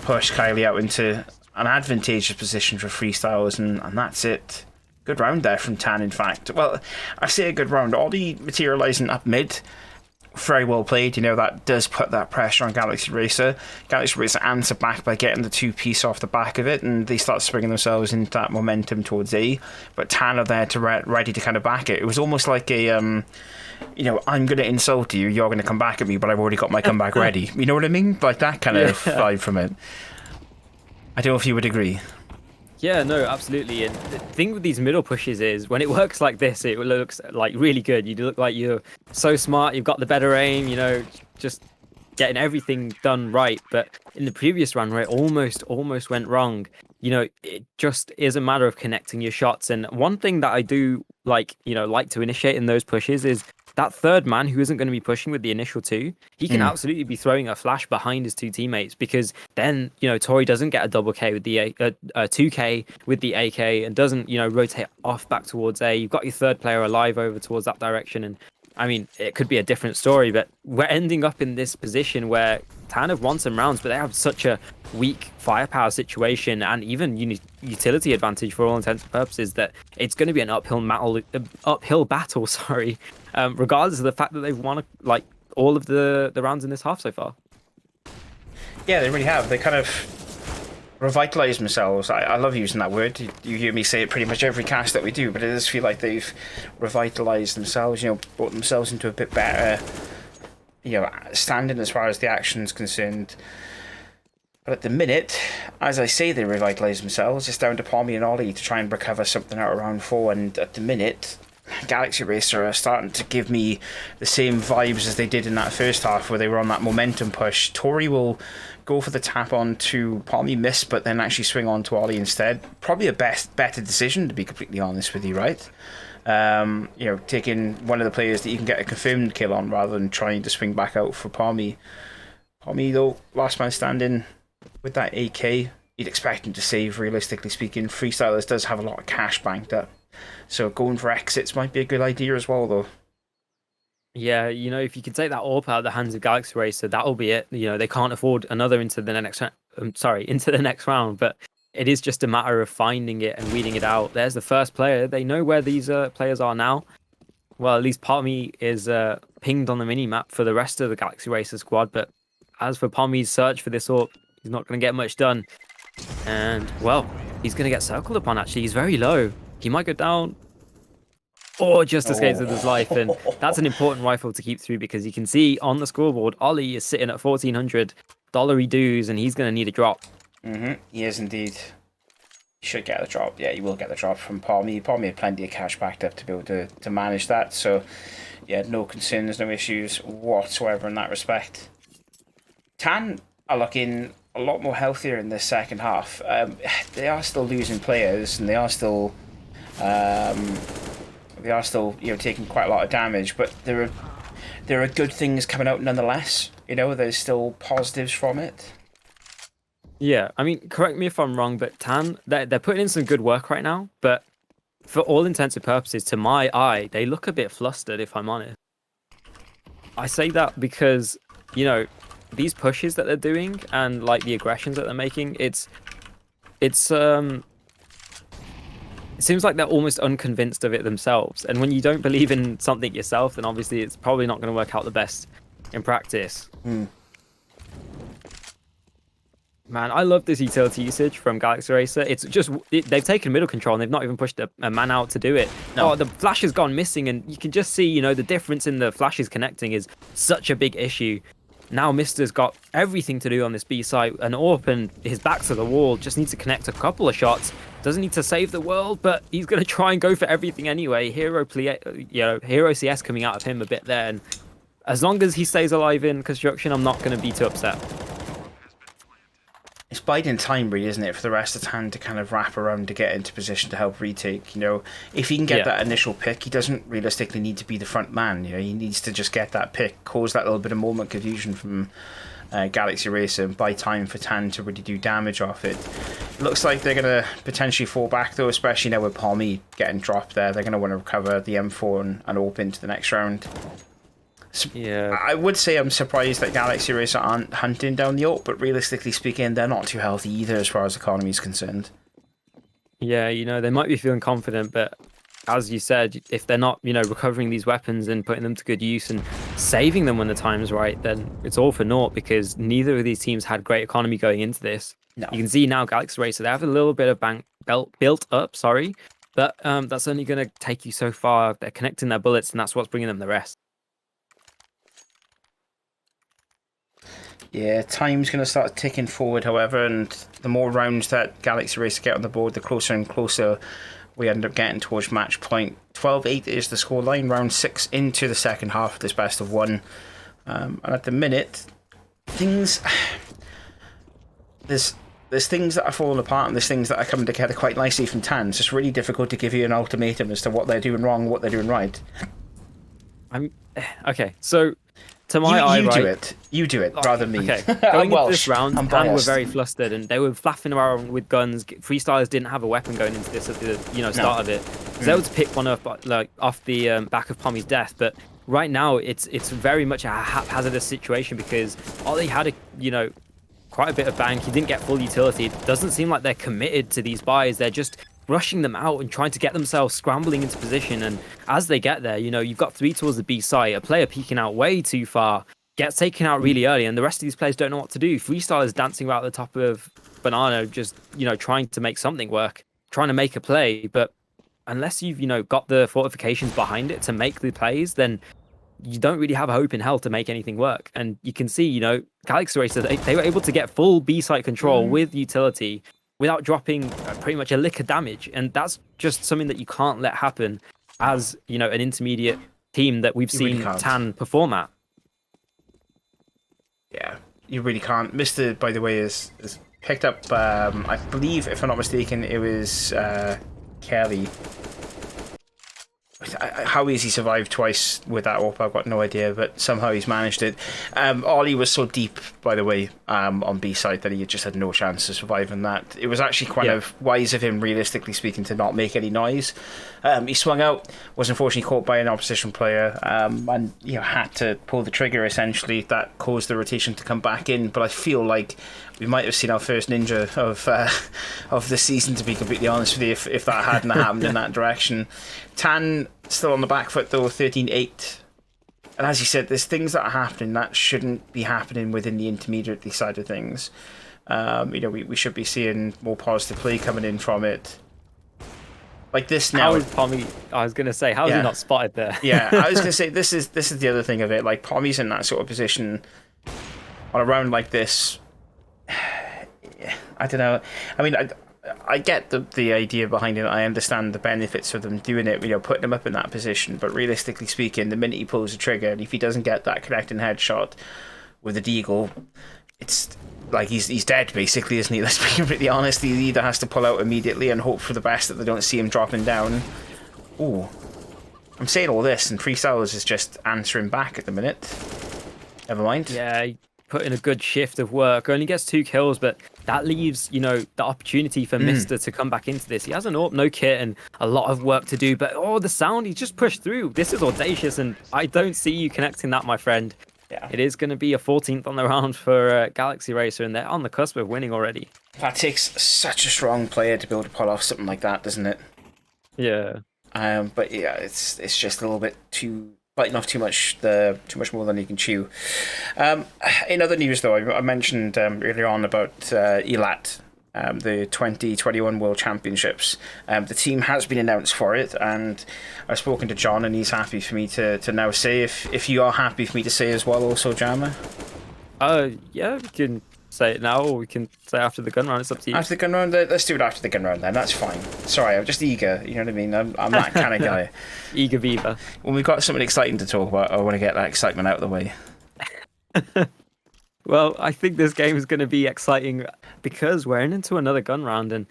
push Kylie out into an advantageous position for Freestyles, and that's it. Good round there from Tan, in fact. Well, I say a good round. Ollie materialising up mid. Very well played, you know, that does put that pressure on Galaxy Racer. Galaxy Racer answer back by getting the 2-piece off the back of it, and they start swinging themselves into that momentum towards A. But Tan are there to ready to kind of back it. It was almost like a, you know, I'm going to insult you, you're going to come back at me, but I've already got my comeback ready. You know what I mean? Like that kind of vibe from it. I don't know if you would agree. Yeah, no, absolutely. And the thing with these middle pushes is when it works like this, it looks like really good. You look like you're so smart, you've got the better aim, you know, just getting everything done right. But in the previous run where it almost went wrong, you know, it just is a matter of connecting your shots. And one thing that I do like to initiate in those pushes is that third man who isn't going to be pushing with the initial 2, he can absolutely be throwing a flash behind his 2 teammates, because then, you know, Tori doesn't get a double K with the 2K with the AK and doesn't, you know, rotate off back towards A. You've got your third player alive over towards that direction. And I mean, it could be a different story, but we're ending up in this position where Tan have won some rounds, but they have such a weak firepower situation and even utility advantage for all intents and purposes that it's going to be an uphill battle, sorry, regardless of the fact that they've won like all of the rounds in this half so far. Yeah, they really have. They kind of revitalized themselves. I love using that word. You hear me say it pretty much every cast that we do, but it does feel like they've revitalized themselves, you know, brought themselves into a bit better, you know, standing as far as the action's concerned. But at the minute, as I say, they revitalised themselves. It's down to Pommy and Ollie to try and recover something out of round 4. And at the minute, Galaxy Racer are starting to give me the same vibes as they did in that first half, where they were on that momentum push. Tori will go for the tap on to Pommy, miss, but then actually swing on to Ollie instead. Probably a better decision, to be completely honest with you, right? You know, taking one of the players that you can get a confirmed kill on rather than trying to swing back out for Pommy. Pommy, though, last man standing. With that AK, you'd expect him to save, realistically speaking. Freestylers does have a lot of cash banked up, so going for exits might be a good idea as well, though. Yeah, you know, if you could take that AWP out of the hands of Galaxy Racer, that'll be it. You know, they can't afford another into the next round, but it is just a matter of finding it and weeding it out. There's the first player. They know where these players are now. Well, at least Pommy is pinged on the mini-map for the rest of the Galaxy Racer squad, but as for Pommy's search for this AWP, he's not going to get much done. And, well, he's going to get circled upon, actually. He's very low. He might go down or just escapes with his life. And that's an important rifle to keep through, because you can see on the scoreboard, Ollie is sitting at $1,400 dues, and he's going to need a drop. He is indeed. He should get the drop. Yeah, he will get the drop from Pommy. Pommy had plenty of cash backed up to be able to manage that. So, yeah, no concerns, no issues whatsoever in that respect. Tan are looking a lot more healthier in this second half. They are still losing players, and they are still taking quite a lot of damage, but there are good things coming out nonetheless. There's still positives from it. Yeah, I mean, correct me if I'm wrong, but Tan, they're putting in some good work right now, but for all intents and purposes, to my eye, they look a bit flustered, if I'm honest. I say that because, these pushes that they're doing and like the aggressions that they're making, it seems like they're almost unconvinced of it themselves. And when you don't believe in something yourself, then obviously it's probably not going to work out the best in practice. Man, I love this utility usage from Galaxy Racer. It's just, they've taken middle control and they've not even pushed a man out to do it. No. Oh, the flash has gone missing, and you can just see, the difference in the flashes connecting is such a big issue. Now Mister's got everything to do on this B site, and AWP and his back to the wall just needs to connect a couple of shots. Doesn't need to save the world, but he's going to try and go for everything anyway. Hero CS coming out of him a bit there, and as long as he stays alive in construction, I'm not going to be too upset. It's biding time, really, isn't it, for the rest of the time to kind of wrap around to get into position to help retake. If he can get that initial pick, he doesn't realistically need to be the front man. He needs to just get that pick, cause that little bit of moment confusion from Galaxy Racer, and buy time for Tan to really do damage off it. Looks like they're going to potentially fall back, though, especially now with Pommy getting dropped there. They're going to want to recover the M4 and open to the next round. Yeah, I would say I'm surprised that Galaxy Racer aren't hunting down the ult, but realistically speaking, they're not too healthy either as far as economy is concerned. Yeah, they might be feeling confident, but as you said, if they're not, recovering these weapons and putting them to good use and saving them when the time's right, then it's all for naught, because neither of these teams had great economy going into this. No. You can see now Galaxy Racer, they have a little bit of bank built up, but that's only going to take you so far. They're connecting their bullets, and that's what's bringing them the rest. Yeah, time's going to start ticking forward, however, and the more rounds that Galaxy Racer get on the board, the closer and closer we end up getting towards match point. 12-8 is the scoreline, round 6 into the second half of this best of 1. And at the minute, things... There's things that are falling apart, and there's things that are coming together quite nicely from Tan. It's just really difficult to give you an ultimatum as to what they're doing wrong, what they're doing right. Okay, so... To my eye, you do it rather than me. Okay, going into this round, Tan were very flustered and they were flapping around with guns. Freestylers didn't have a weapon going into this at the start of it. So they were able to pick one up off the back of Pommy's death, but right now it's very much a haphazardous situation, because Ollie had quite a bit of bank. He didn't get full utility. It doesn't seem like they're committed to these buys. They're just rushing them out and trying to get themselves scrambling into position. And as they get there, you've got 3 towards the B site, a player peeking out way too far, gets taken out really early, and the rest of these players don't know what to do. Freestyle is dancing right at the top of Banana, just, trying to make something work, trying to make a play. But unless you've, got the fortifications behind it to make the plays, then you don't really have a hope in hell to make anything work. And you can see, Galaxy Racer, they were able to get full B site control with utility, without dropping pretty much a lick of damage. And that's just something that you can't let happen as, an intermediate team that we've seen really Tan perform at. Yeah, you really can't. Mister, by the way, is picked up, I believe, if I'm not mistaken, it was Kelly. How has he survived twice with that AWP? I've got no idea, but somehow he's managed it. Ollie was so deep, by the way, on B side, that he just had no chance of surviving that. It was actually quite of wise of him, realistically speaking, to not make any noise. He swung out, was unfortunately caught by an opposition player, and had to pull the trigger. Essentially, that caused the rotation to come back in. But I feel like we might have seen our first ninja of the season, to be completely honest with you, if that hadn't happened in that direction. Tan still on the back foot though, 13-8. And as you said, there's things that are happening that shouldn't be happening within the intermediate side of things. We should be seeing more positive play coming in from it. Like this now. How is Pommy? I was gonna say, how is he not spotted there? Yeah, I was gonna say this is the other thing of it. Like, Pommy's in that sort of position on a round like this. I don't know. I mean, I get the idea behind it. I understand the benefits of them doing it, putting him up in that position. But realistically speaking, the minute he pulls the trigger, and if he doesn't get that connecting headshot with the deagle, it's like he's dead, basically, isn't he? Let's be completely honest. He either has to pull out immediately and hope for the best that they don't see him dropping down. Ooh. I'm saying all this, and FreeStylez is just answering back at the minute. Never mind. Yeah, he put in a good shift of work. Only gets 2 kills, but that leaves, the opportunity for Mister to come back into this. He has an AWP, no kit, and a lot of work to do. But, the sound, he's just pushed through. This is audacious, and I don't see you connecting that, my friend. Yeah. It is going to be a 14th on the round for Galaxy Racer, and they're on the cusp of winning already. That takes such a strong player to be able to pull off something like that, doesn't it? Yeah. But yeah, it's just a little bit biting off too much more than you can chew. In other news, though, I mentioned earlier on about ELAT, the 2021 World Championships. The team has been announced for it, and I've spoken to John, and he's happy for me to now say, if you are happy for me to say as well, also, Jammer. Yeah, we can say it now, or we can say after the gun round. It's up to you. After the gun round, let's do it after the gun round then. That's fine. Sorry, I'm just eager. You know what I mean? I'm that kind of guy. Eager beaver. When we've got something exciting to talk about, I want to get that excitement out of the way. Well, I think this game is going to be exciting because we're into another gun round, and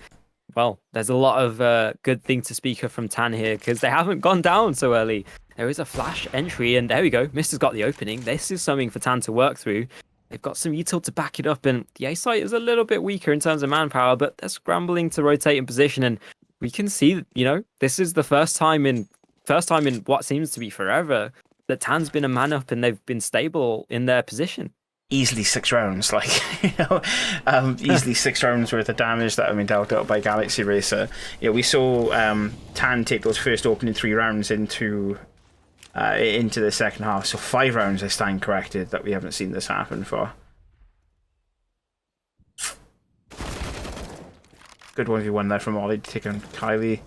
well, there's a lot of good things to speak of from Tan here because they haven't gone down so early. There is a flash entry, and there we go. Mister's got the opening. This is something for Tan to work through. They've got some util to back it up, and the A site is a little bit weaker in terms of manpower, but they're scrambling to rotate in position, and we can see, this is the first time in what seems to be forever that Tan's been a man up and they've been stable in their position. Easily 6 rounds, easily 6 rounds worth of damage that have been dealt out by Galaxy Racer. We saw Tan take those first opening 3 rounds into the second half. So 5 rounds, I stand corrected, that we haven't seen this happen for. Good 1v1 there from Ollie, taking Kelly,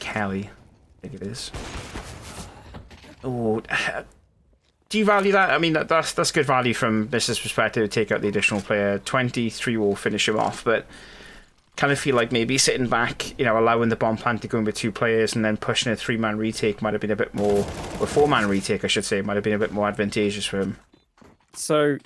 I think it is. Oh, do you value that? I mean, that's good value from Mrs. perspective to take out the additional player. 23 will finish him off, but kind of feel like maybe sitting back, allowing the bomb plant to go in with 2 players and then pushing a 3-man retake might have been a bit more, or 4-man retake, I should say, might have been a bit more advantageous for him. So,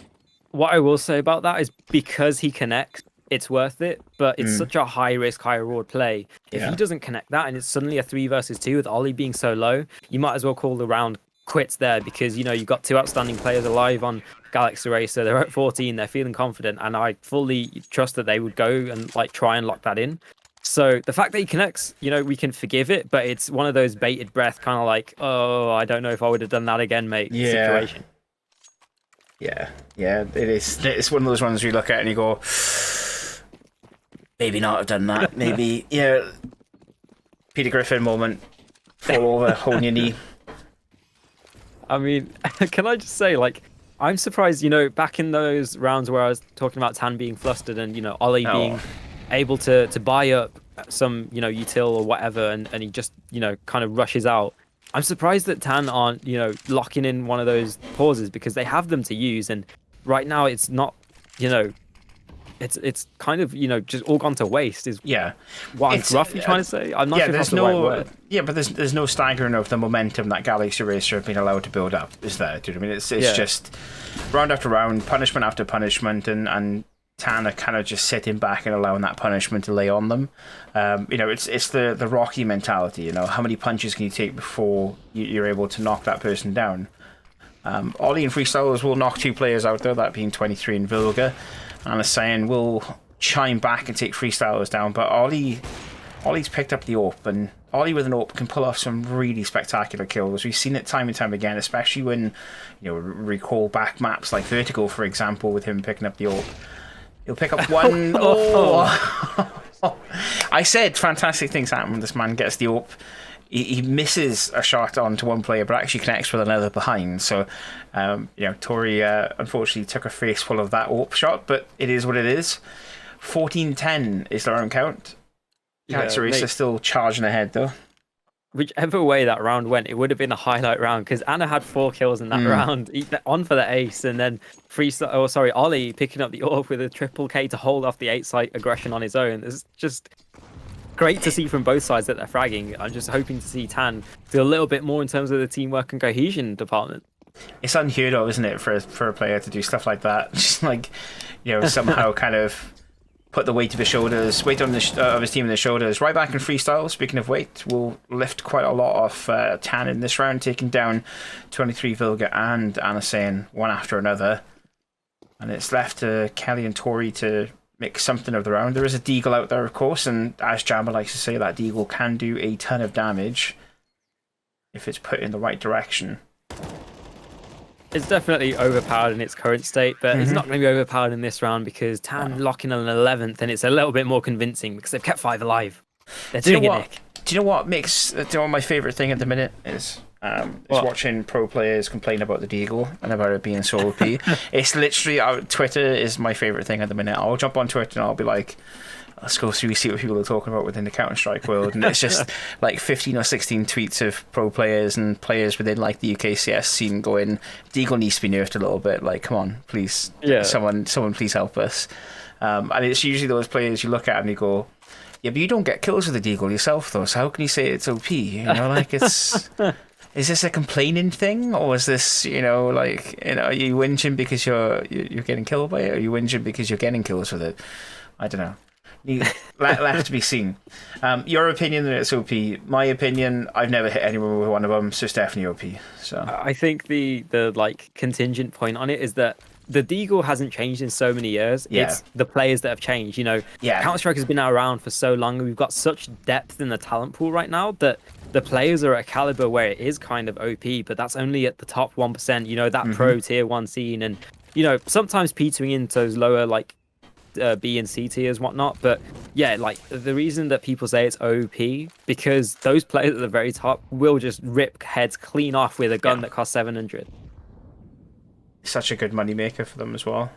what I will say about that is because he connects, it's worth it, but it's such a high risk, high reward play. If he doesn't connect that and it's suddenly a 3 versus 2 with Ollie being so low, you might as well call the round quits there because you've got 2 outstanding players alive on Galaxy Racer. They're at 14, they're feeling confident, and I fully trust that they would go and try and lock that in. So the fact that he connects, we can forgive it, but it's one of those bated breath kind of I don't know if I would have done that again, mate, situation. Yeah, it is. It's one of those ones where you look at it and you go, maybe not have done that. Maybe, Peter Griffin moment, fall over, hold your knee. I mean, can I just say, I'm surprised, back in those rounds where I was talking about Tan being flustered and, Ollie being able to buy up some, util or whatever, and he just, kind of rushes out. I'm surprised that Tan aren't, locking in one of those pauses because they have them to use. And right now it's not, it's kind of, just all gone to waste is what I'm roughly trying to say. I'm not sure if that's the right word. Yeah, but there's no staggering of the momentum that Galaxy Racer have been allowed to build up, is there? Do you know what I mean? It's just round after round, punishment after punishment, and Tan are kind of just sitting back and allowing that punishment to lay on them. It's the Rocky mentality, how many punches can you take before you're able to knock that person down? Ollie and FreeStylez will knock 2 players out though, that being 23 and Vilga. And a saying will chime back and take FreeStylez down, but Ollie's picked up the AWP, and Ollie with an AWP can pull off some really spectacular kills. We've seen it time and time again, especially when recall back maps like Vertical, for example, with him picking up the AWP. He'll pick up one. I said fantastic things happen when this man gets the AWP. He misses a shot onto one player, but actually connects with another behind. So, Tori unfortunately took a face full of that AWP shot, but it is what it is. 14-10 is the round count. Galaxy Racer still charging ahead, though. whichever way that round went, it would have been a highlight round because Anna had 4 kills in that round, on for the ace, and then Ollie picking up the orb with a triple K to hold off the 8-site aggression on his own. It's just great to see from both sides that they're fragging. I'm just hoping to see Tan do a little bit more in terms of the teamwork and cohesion department. It's unheard of, isn't it, for a player to do stuff like that? Just like, somehow kind of put the weight of his shoulders, weight on of his team on his shoulders. Right back in freestyle, speaking of weight, will lift quite a lot off Tan in this round, taking down 23 Vilga and Anasain one after another. And it's left to Kelly and Tori to make something of the round. There is a Deagle out there, of course, and as Jammer likes to say, that Deagle can do a ton of damage if it's put in the right direction. It's definitely overpowered in its current state, but it's not going to be overpowered in this round because Tan locking on an 11th, and it's a little bit more convincing because they've kept 5 alive. They're doing it, Nick. Do you know what my favourite thing at the minute is? Watching pro players complain about the Deagle and about it being so OP. It's literally, Twitter is my favourite thing at the minute. I'll jump on Twitter and I'll be like, let's go through, see what people are talking about within the Counter-Strike world. And it's just like 15 or 16 tweets of pro players and players within like the UKCS scene going, Deagle needs to be nerfed a little bit. Like, come on, please. Yeah. Someone please help us. And it's usually those players you look at and you go, yeah, but you don't get kills with the Deagle yourself though, so how can you say it's OP? Like it's... Is this a complaining thing, or is this, are you whinging because you're getting killed by it, or are you whinging because you're getting kills with it? I don't know. Left to be seen. Your opinion that it's OP. My opinion, I've never hit anyone with one of them, so it's definitely OP. So I think the contingent point on it is that the Deagle hasn't changed in so many years. Yeah. It's the players that have changed. Counter-Strike has been around for so long, and we've got such depth in the talent pool right now that the players are at a caliber where it is kind of OP, but that's only at the top 1%, that pro tier 1 scene, and, sometimes petering into those lower, B and C tiers, whatnot. But yeah, the reason that people say it's OP, because those players at the very top will just rip heads clean off with a gun that costs 700. Such a good moneymaker for them as well.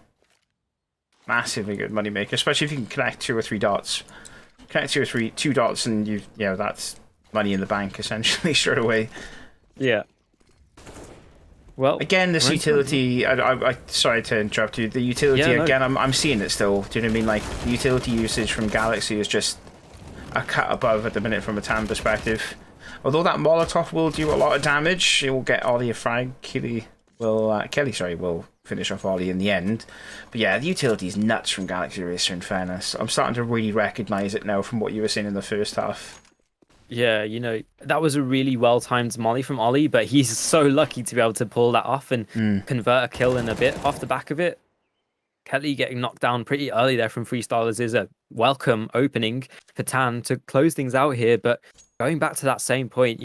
Massively good moneymaker, especially if you can connect 2 or 3 dots. Connect 2 dots, and that's money in the bank essentially straight away. Yeah. Well, again, this utility. I sorry to interrupt you. The utility again. I'm seeing it still. Do you know what I mean? Like, the utility usage from Galaxy is just a cut above at the minute from a TAM perspective. Although that Molotov will do a lot of damage, it will get Ollie a frag. Kelly will finish off Ollie in the end. But yeah, the utility is nuts from Galaxy Racer. In fairness, I'm starting to really recognise it now from what you were saying in the first half. Yeah, that was a really well-timed molly from Ollie, but he's so lucky to be able to pull that off and convert a kill in a bit off the back of it. Kelly getting knocked down pretty early there from Freestylers is a welcome opening for Tan to close things out here. But going back to that same point,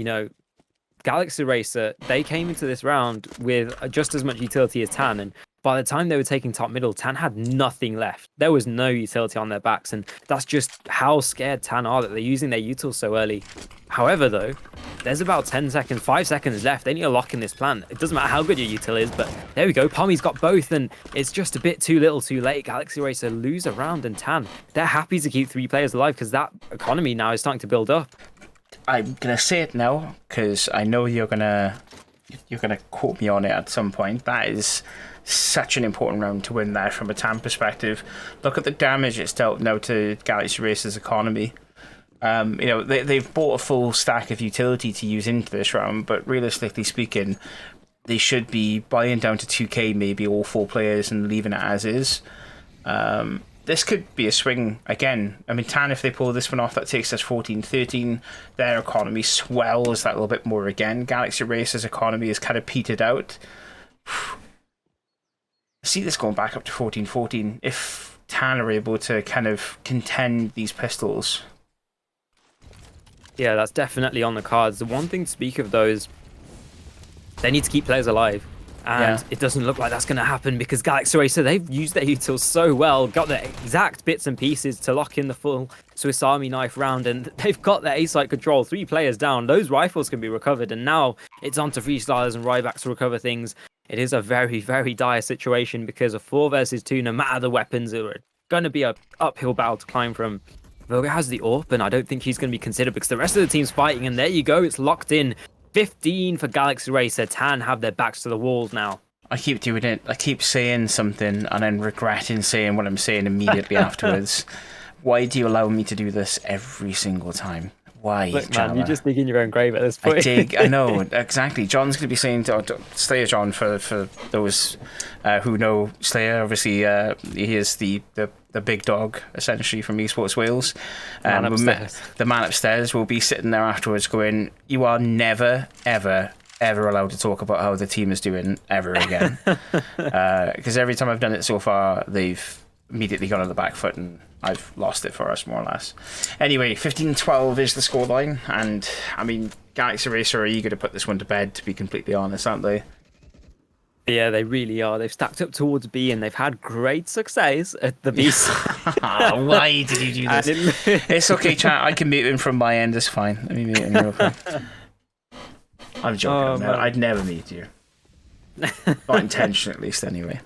Galaxy Racer, they came into this round with just as much utility as Tan, and by the time they were taking top middle, Tan had nothing left. There was no utility on their backs, and that's just how scared Tan are that they're using their util so early. However, though, there's about 5 seconds left. They need to lock in this plan. It doesn't matter how good your util is, but there we go. Pommy's got both, and it's just a bit too little too late. Galaxy Racer lose a round, and Tan, they're happy to keep 3 players alive because that economy now is starting to build up. I'm going to say it now because I know you're going to quote me on it at some point. That is such an important round to win there from a TAM perspective. Look at the damage it's dealt now to Galaxy Racer's economy. They've bought a full stack of utility to use into this round, but realistically speaking, they should be buying down to 2k, maybe all 4 players, and leaving it as is. This could be a swing again. I mean, Tan, if they pull this one off, that takes us 14-13. Their economy swells that little bit more again. Galaxy Racer's economy is kind of petered out. I see this going back up to 14-14 if Tan are able to kind of contend these pistols. Yeah, that's definitely on the cards. The one thing to speak of, though, is they need to keep players alive. And it doesn't look like that's going to happen because Galaxy Racer, they've used their utils so well, got the exact bits and pieces to lock in the full Swiss Army knife round, and they've got their A-site control, 3 players down. Those rifles can be recovered, and now it's on to Freestylers and Ryback to recover things. It is a very, very dire situation because a 4 versus 2, no matter the weapons, it's going to be an uphill battle to climb from. Vilga has the AWP, and I don't think he's going to be considered because the rest of the team's fighting. And there you go, it's locked in. 15 for Galaxy Racer. Tan have their backs to the walls now. I keep doing it. I keep saying something and then regretting saying what I'm saying immediately afterwards. Why do you allow me to do this every single time? Why, Look, Jana? man, you're just digging your own grave at this point. I know, exactly. John's going to be saying to Slayer John, for those who know Slayer, obviously he is the big dog, essentially, from EsportsWales. The man upstairs will be sitting there afterwards going, you are never, ever, ever allowed to talk about how the team is doing ever again. Because every time I've done it so far, they've immediately gone on the back foot and I've lost it for us, more or less. Anyway, 15-12 is the scoreline, and I mean, Galaxy Racer are eager to put this one to bed, to be completely honest, aren't they? Yeah, they really are. They've stacked up towards B, and they've had great success at the B side. Why did you do this? It's okay, chat. I can mute him from my end. It's fine. Let me mute him real quick. I'm joking. I'd never mute you. Not intentionally, at least, anyway.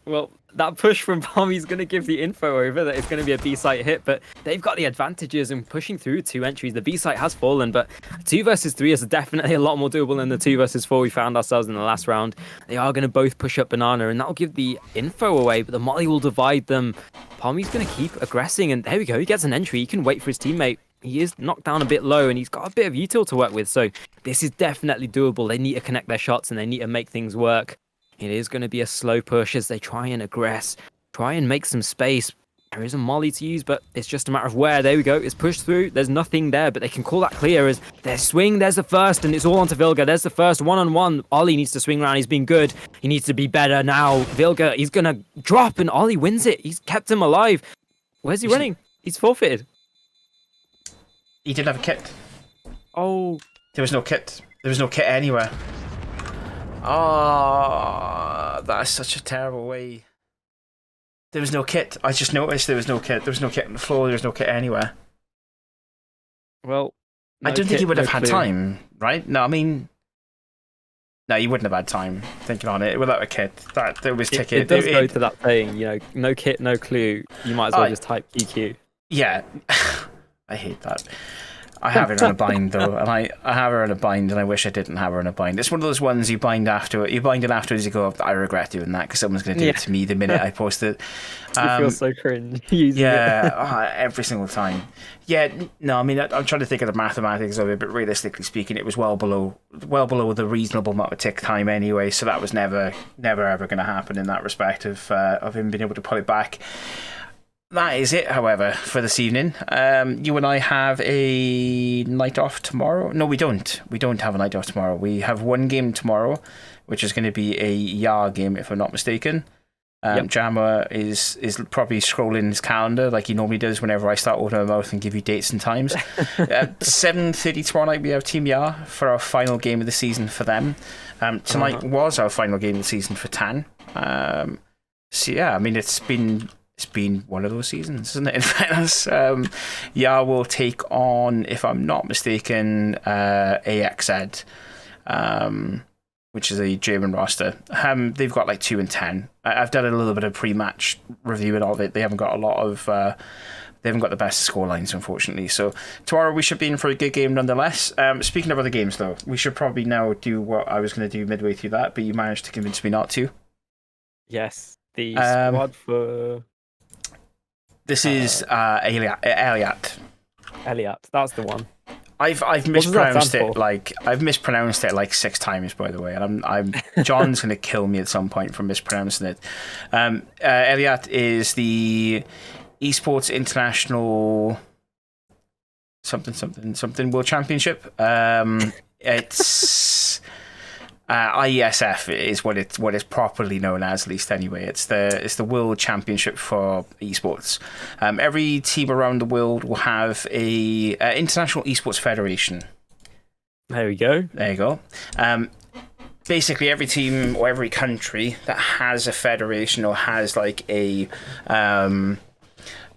Well, that push from Pommy's going to give the info over that it's going to be a B-site hit, but they've got the advantages in pushing through 2 entries. The B-site has fallen, but 2 versus 3 is definitely a lot more doable than the 2 versus 4 we found ourselves in the last round. They are going to both push up Banana, and that'll give the info away, but the Molly will divide them. Pommy's going to keep aggressing, and there we go. He gets an entry. He can wait for his teammate. He is knocked down a bit low, and he's got a bit of util to work with, so this is definitely doable. They need to connect their shots, and they need to make things work. It is going to be a slow push as they try and aggress, try and make some space. There is a molly to use, but it's just a matter of where. There we go. It's pushed through. There's nothing there, but they can call that clear as their swing. There's the first, and it's all onto Vilga. There's the first one-on-one. Ollie needs to swing around. He's been good. He needs to be better now. Vilga, he's going to drop, and Ollie wins it. He's kept him alive. Where's he running? He's forfeited. He didn't have a kit. Oh. There was no kit. There was no kit anywhere. Oh, that's such a terrible way. There was no kit. I just noticed there was no kit. There was no kit on the floor. There was no kit anywhere. Well, I don't think he would have had time, right? No, I mean, no, you wouldn't have had time thinking on it without a kit. That there was ticket. It does go to that saying, you know, no kit, no clue. You might as well just type EQ. Yeah, I hate that. I have her in a bind though, and I have her in a bind, and I wish I didn't have her in a bind. It's one of those ones you bind after. You bind it afterwards. You go, I regret doing that because someone's going to do it to me the minute I post it. You feel so cringe using it. Every single time. Yeah, no, I mean, I'm trying to think of the mathematics of it, but realistically speaking, it was well below the reasonable amount of tick time anyway. So that was never ever going to happen in that respect of him being able to pull it back. That is it, however, for this evening. You and I have a night off tomorrow. No, we don't. We don't have a night off tomorrow. We have one game tomorrow, which is going to be a YAR game, if I'm not mistaken. Jammer is probably scrolling his calendar like he normally does whenever I start opening my mouth and give you dates and times. 7:30 tomorrow night, we have Team YAR for our final game of the season for them. Tonight was our final game of the season for Tan. So, yeah, I mean, it's been one of those seasons, isn't it? In fairness, YAR will take on, if I'm not mistaken, AXZ, which is a German roster. They've got like 2-10. I've done a little bit of pre-match reviewing of it. They haven't got they haven't got the best score lines, unfortunately. So tomorrow we should be in for a good game nonetheless. Speaking of other games, though, we should probably now do what I was going to do midway through that, but you managed to convince me not to. Yes, the squad for... This is Eliat. Eliat, that's the one. I've mispronounced it like 6 times, by the way, and I'm John's going to kill me at some point for mispronouncing it. Eliat is the Esports International something World Championship. It's IESF is what it's properly known as, at least anyway. It's the World Championship for esports. Every team around the world will have a International Esports Federation. There we go. There you go. Basically, every team or every country that has a federation or has like a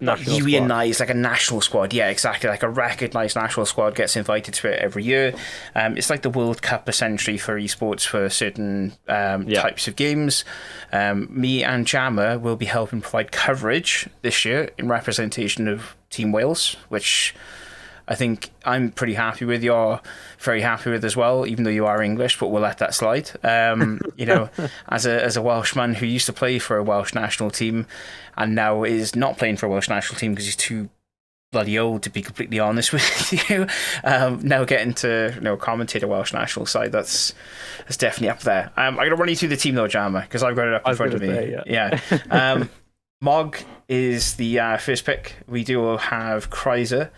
unionized, like a national squad. Yeah, exactly. Like a recognized national squad gets invited to it every year. It's like the World Cup, essentially, for esports for certain types of games. Me and Jammer will be helping provide coverage this year in representation of Team Wales, which I think I'm pretty happy with. You're very happy with as well, even though you are English, but we'll let that slide. You know, as a Welshman who used to play for a Welsh national team and now is not playing for a Welsh national team because he's too bloody old, to be completely honest with you. Now getting to commentate a Welsh national side, that's definitely up there. I'm going to run you through the team though, Jammer, because I've got it up in front of me. Yeah. Mog is the first pick. We do have Kreiser,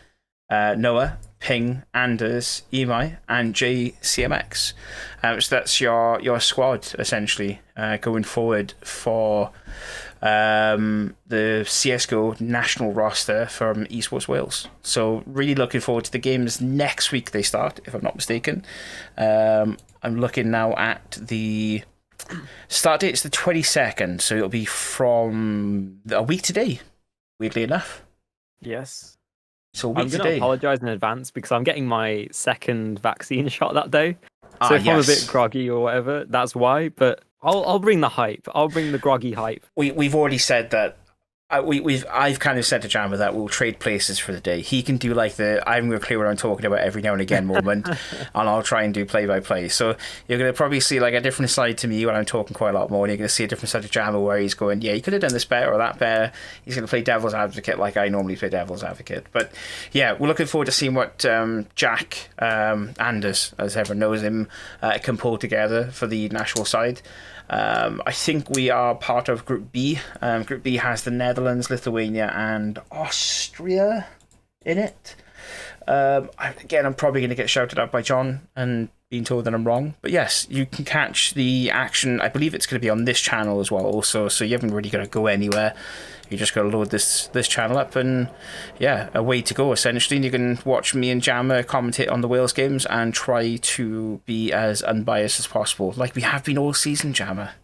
Noah, Ping, Anders, Emai, and JCMX. So that's your squad essentially going forward for the CSGO national roster from Esports Wales. So really looking forward to the games next week. They start, if I'm not mistaken. I'm looking now at the start date. It's the 22nd, so it'll be from a week today, weirdly enough. Yes. So I'm going to apologise in advance because I'm getting my second vaccine shot that day. So if I'm a bit groggy or whatever, that's why. But I'll bring the hype. I'll bring the groggy hype. We've already said that. I've kind of said to Jammer that we'll trade places for the day. He can do like the I'm going to clear what I'm talking about every now and again moment, and I'll try and do play by play. So you're going to probably see like a different side to me when I'm talking quite a lot more, and you're going to see a different side of Jammer where he's going, yeah, you could have done this better or that better. He's going to play devil's advocate like I normally play devil's advocate. But yeah, we're looking forward to seeing what Jack Anders, as everyone knows him, can pull together for the national side. I think we are part of Group B. Group B has the Netherlands, Lithuania, and Austria in it. Again, I'm probably going to get shouted at by John and being told that I'm wrong. But yes, you can catch the action. I believe it's going to be on this channel as well also, so you haven't really got to go anywhere. You just got to load this channel up and, yeah, away to go, essentially. And you can watch me and Jammer commentate on the Wales games and try to be as unbiased as possible, like we have been all season, Jammer.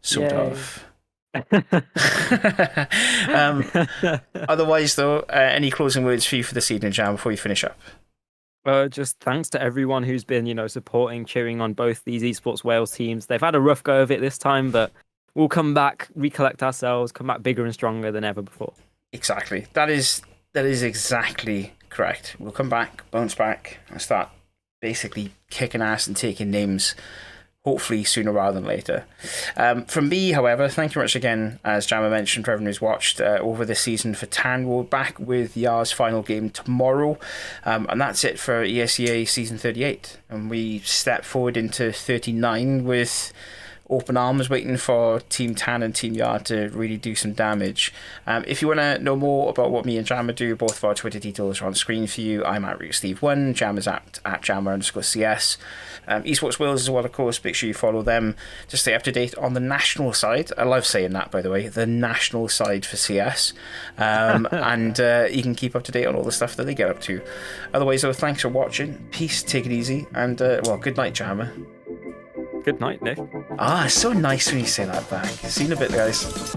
Sort of. Otherwise, though, any closing words for you for this evening, Jammer, before you finish up? Just thanks to everyone who's been, supporting, cheering on both these Esports Wales teams. They've had a rough go of it this time, but we'll come back, recollect ourselves, come back bigger and stronger than ever before. Exactly. That is exactly correct. We'll come back, bounce back, and start basically kicking ass and taking names, hopefully sooner rather than later. From me, however, thank you very much again, as Jammer mentioned, for everyone who's watched over this season for Tan. We're back with Yar's final game tomorrow, and that's it for ESEA Season 38. And we step forward into 39 with open arms waiting for Team Tan and Team Yard to really do some damage. If you want to know more about what me and Jammer do, both of our Twitter details are on screen for you. I'm at ReaperSteve1, Jammer's at Jammer_CS. Esports Wales as well, of course. Make sure you follow them to stay up to date on the national side. I love saying that, by the way, the national side for CS. And you can keep up to date on all the stuff that they get up to. Otherwise, though, thanks for watching. Peace, take it easy, and good night, Jammer. Good night, Nick. It's so nice when you say that back. See you in a bit, guys.